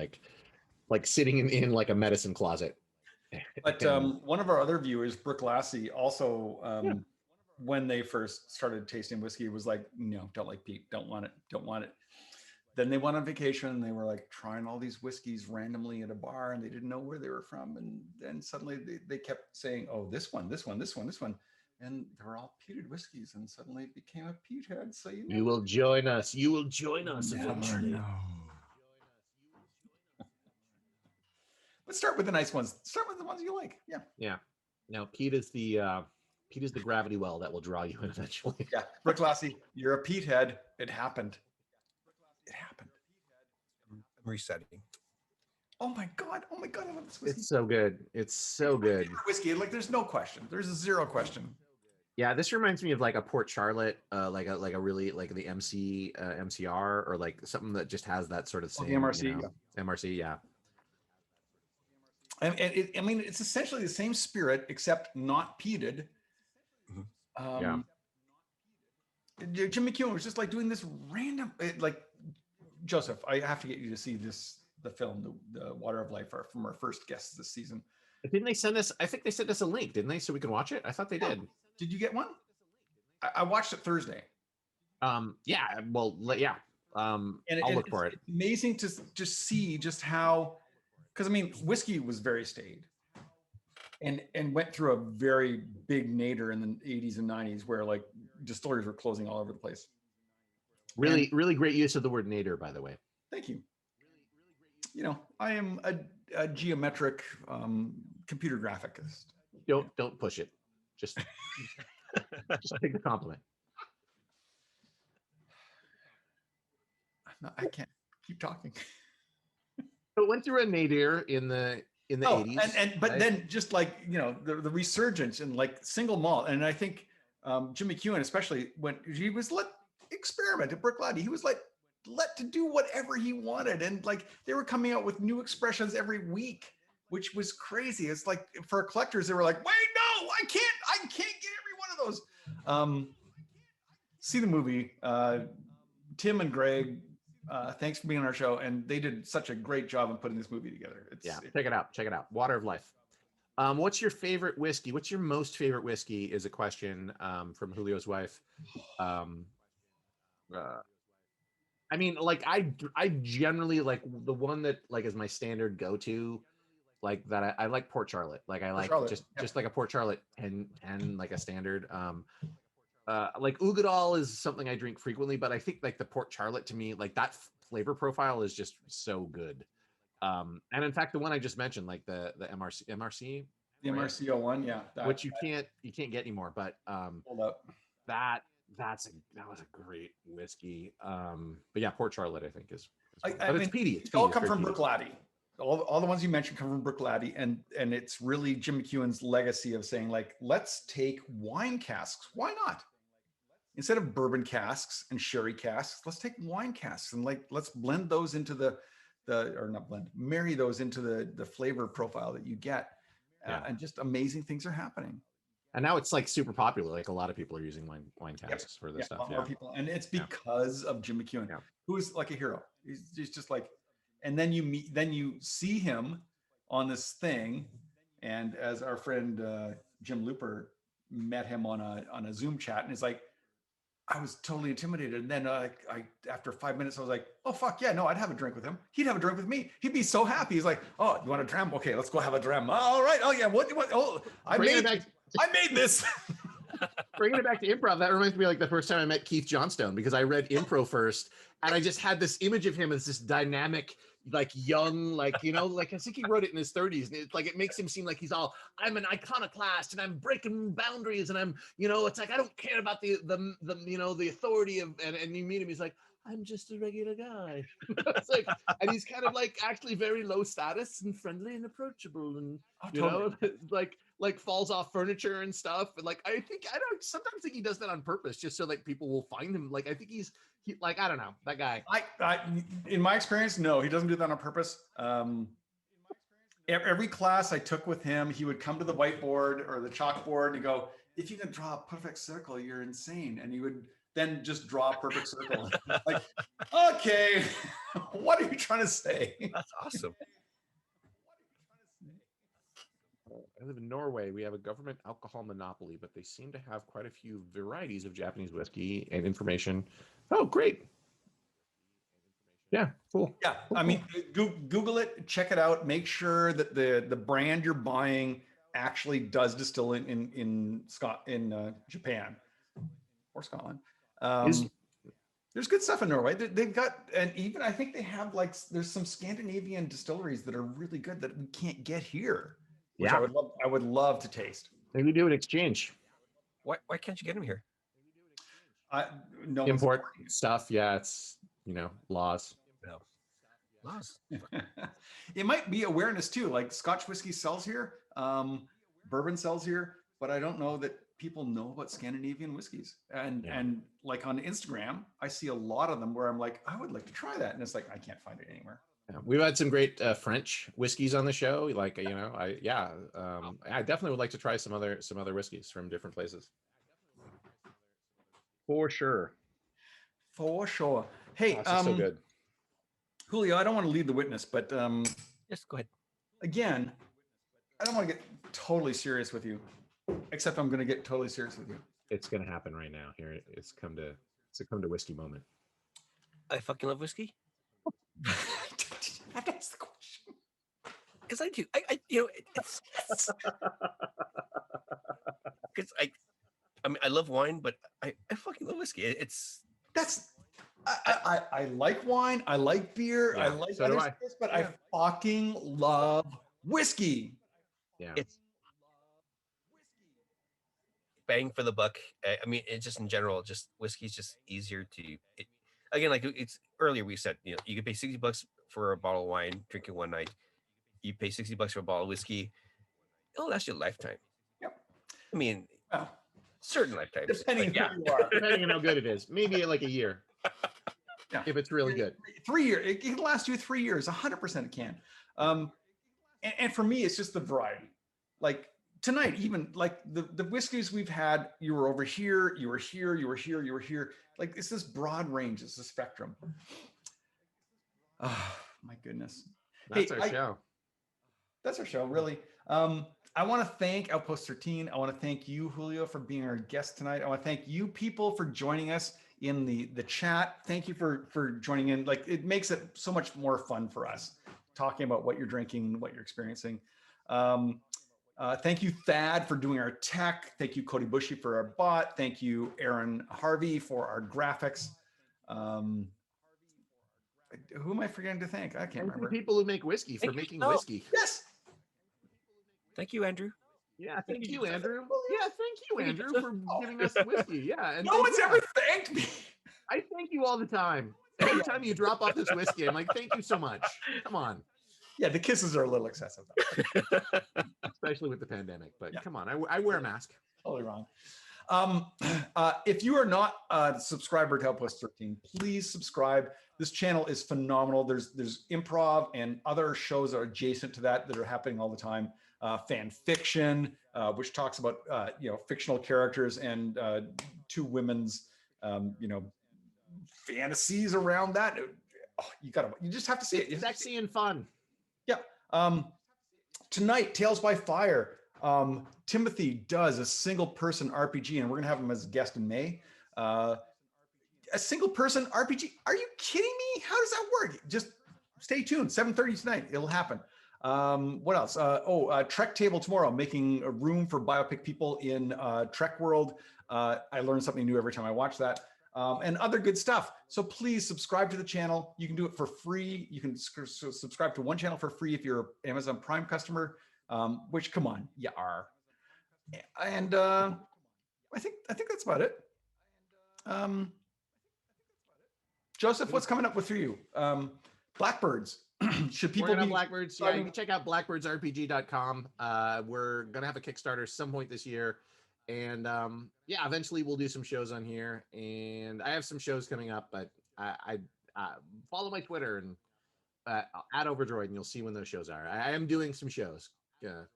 like sitting in like a medicine closet. But one of our other viewers, Bruichladdich, also when they first started tasting whiskey was like, no, don't like peat, don't want it. Then they went on vacation and they were like trying all these whiskeys randomly at a bar and they didn't know where they were from. And then suddenly they kept saying, oh, this one. And they were all peated whiskeys, and suddenly it became a peat head. So you will join us. You will join us eventually. Let's start with the nice ones. Start with the ones you like. Yeah. Yeah. Now peat is the gravity well that will draw you in eventually. Yeah. Bruichladdich, you're a peat head. It happened. I'm resetting. Oh my god! I love this whiskey. It's so good. It's so good. Whiskey, like there's no question. There's zero question. Yeah, this reminds me of like a Port Charlotte, like a really like the MCR, or like something that just has that sort of same MRC. MRC, yeah. And I mean, it's essentially the same spirit except not peated. Yeah. Jim McEwen was just like doing this random, like Joseph. I have to get you to see the film, the Water of Life, from our first guests this season. Didn't they send us? I think they sent us a link, didn't they, so we can watch it? I thought they did. Did you get one? I watched it Thursday. Yeah. Well, yeah. I'll look for it. It's amazing to just see just how, because I mean, whiskey was very staid, and went through a very big nadir in the 80s and 90s where like distilleries were closing all over the place. Really great use of the word nadir, by the way. Thank you. You know, I am a geometric computer graphicist. Don't push it. Just take the compliment. I can't keep talking. So it went through a nadir in the 80s. But then just like, you know, the resurgence and like single malt. And I think Jim McEwen, especially when he was let experiment at Bruichladdich, he was like let to do whatever he wanted, and like they were coming out with new expressions every week, which was crazy. It's like for collectors, they were like, wait, no, I can't get every one of those. See the movie. Tim and Greg, thanks for being on our show, and they did such a great job in putting this movie together. Check it out. Check it out. Water of Life. What's your favorite whiskey? What's your most favorite whiskey? Is a question from Julio's wife. I mean, like I generally like the one that like is my standard go-to, like that I like Port Charlotte. Like I like just like a Port Charlotte and like a standard. Like Ugadal is something I drink frequently, but I think like the Port Charlotte to me, like that flavor profile is just so good. And in fact, the one I just mentioned, like the MRC, the MRC 01, yeah, which you can't get anymore, but hold up. That was a great whiskey. But yeah, Port Charlotte I think is but I mean, it's peaty. It's all come from Bruichladdich. All the ones you mentioned come from Bruichladdich, and it's really Jim McEwen's legacy of saying like, let's take wine casks. Why not? Instead of bourbon casks and sherry casks, let's take wine casks and like let's blend those into marry those into the flavor profile that you get, and just amazing things are happening. And now it's like super popular. Like a lot of people are using wine casks for this stuff. A lot more people, and it's because of Jim McEwen, who is like a hero. He's just like, and then you see him on this thing, and as our friend Jim Looper met him on a Zoom chat, and he's like, I was totally intimidated. And then I after 5 minutes, I was like, oh, fuck yeah, no, I'd have a drink with him. He'd have a drink with me. He'd be so happy. He's like, oh, you want a dram? Okay, let's go have a dram. All right. Oh yeah. What? Oh, I made this. Bringing it back to improv, that reminds me of like the first time I met Keith Johnstone, because I read Impro first, and I just had this image of him as this dynamic, like young, like, you know, like I think he wrote it in his 30s, and it's like it makes him seem like he's all, I'm an iconoclast and I'm breaking boundaries and I'm, you know, it's like I don't care about the you know, the authority of, and you meet him, he's like, I'm just a regular guy. It's like, and he's kind of like actually very low status and friendly and approachable, and you know, like falls off furniture and stuff. And like I sometimes think he does that on purpose, just so like people will find him. Like I think he like, I don't know, that guy. I in my experience, no, he doesn't do that on purpose. Every class I took with him, he would come to the whiteboard or the chalkboard and go, if you can draw a perfect circle, you're insane. And he would then just draw a perfect circle. Like, okay, what are you trying to say? That's awesome. I live in Norway. We have a government alcohol monopoly, but they seem to have quite a few varieties of Japanese whiskey and information. Oh, great. Yeah, cool. Yeah, cool. I mean, Google it, check it out. Make sure that the brand you're buying actually does distill in Japan or Scotland. There's good stuff in Norway. They've got, and even I think they have like, there's some Scandinavian distilleries that are really good that we can't get here, which I would love to taste. Maybe do an exchange. Why can't you get them here? No import stuff. Yeah, it's, you know, laws. No. Laws. It might be awareness too. Like Scotch whiskey sells here, bourbon sells here, but I don't know that people know about Scandinavian whiskeys. And like on Instagram, I see a lot of them where I'm like, I would like to try that, and it's like I can't find it anywhere. Yeah, we've had some great French whiskeys on the show. Like, you know, I definitely would like to try some other whiskeys from different places. For sure. Hey, so good. Julio, I don't want to lead the witness, but yes, go ahead. Again, I don't want to get totally serious with you, except I'm going to get totally serious with you. It's going to happen right now. Here, it's come to whiskey moment. I fucking love whiskey. I have to ask the question because I do. I you know, it's because I mean, I love wine, but I fucking love whiskey. I like wine. I like beer. Yeah, I like other stuff, but I fucking love whiskey. Yeah. It's bang for the buck. I mean, it's just in general, just whiskey's just easier to. Again, like it's earlier we said, you know, you can pay $60 for a bottle of wine, drink it one night. You pay $60 for a bottle of whiskey, it'll last you a lifetime. Yep. I mean, certain lifetimes. Depending But yeah, on who you are. Depending on how good it is, maybe like a year. Yeah. If it's really good. 3 years. It can last you 3 years. 100% it can. And for me, it's just the variety. Like tonight, even like the whiskeys we've had, you were over here, you were here, you were here, you were here. Like it's this broad range. It's a spectrum. Oh, my goodness. That's our show. That's our show, really. I want to thank Outpost 13. I want to thank you, Julio, for being our guest tonight. I want to thank you people for joining us in the chat. Thank you for joining in. Like it makes it so much more fun for us talking about what you're drinking, what you're experiencing. Thank you, Thad, for doing our tech. Thank you, Cody Bushy, for our bot. Thank you, Aaron Harvey, for our graphics. Who am I forgetting to thank? I can't remember. People who make whiskey for making whiskey. Yes. thank you, Andrew. Yeah, thank you, Andrew. Yeah, thank you, Andrew, for giving us whiskey. Yeah, and No one's ever thanked me. I thank you all the time. Every time you drop off this whiskey, I'm like, thank you so much. Come on. Yeah, the kisses are a little excessive, though. Especially with the pandemic. But come on, I wear a mask. Totally wrong. If you are not a subscriber to Outpost 13, please subscribe. This channel is phenomenal. There's improv and other shows that are adjacent to that are happening all the time. Fan fiction, which talks about fictional characters and two women's fantasies around that. Oh, you just have to see it. It's sexy and fun. Yeah. Tonight, Tales by Fire. Timothy does a single person RPG, and we're gonna have him as a guest in May. A single person RPG. Are you kidding me? How does that work? Just stay tuned. 7:30 tonight. It'll happen. What else? Trek Table tomorrow, making a room for biopic people in Trek world. I learn something new every time I watch that. And other good stuff. So please subscribe to the channel. You can do it for free. You can subscribe to one channel for free if you're an Amazon Prime customer, which, come on, you are. And I think that's about it. Joseph, what's coming up with for you? Blackbirds. Should people be Blackbirds? Yeah, you can check out blackbirdsrpg.com. We're gonna have a Kickstarter some point this year, and eventually we'll do some shows on here. And I have some shows coming up, but I follow my Twitter and at Overdroid, and you'll see when those shows are. I am doing some shows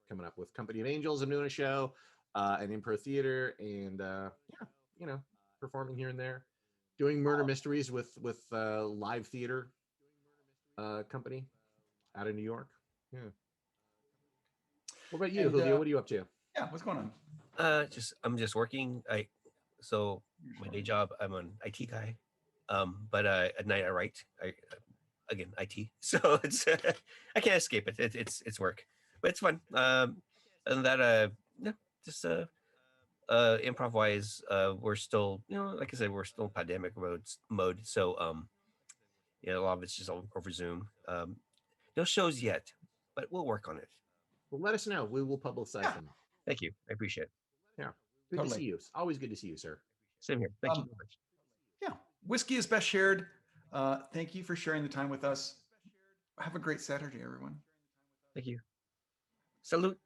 coming up with Company of Angels. I'm doing a show, an improv theater, and performing here and there, doing murder mysteries with live theater company out of New York. Yeah. What about you, Julio? What are you up to? Yeah, what's going on? I'm just working. So my day job, I'm an IT guy. But at night I write. Again, IT. So it's I can't escape it. It's work, but it's fun. And that just improv wise, we're still, like I said, we're still in pandemic mode. So a lot of it's just over Zoom. No shows yet, but we'll work on it. Well, let us know. We will publicize them. Thank you. I appreciate it. Yeah. Good to see you. It's always good to see you, sir. Same here. Thank you very much. Yeah. Whiskey is best shared. Thank you for sharing the time with us. Have a great Saturday, everyone. Thank you. Salute.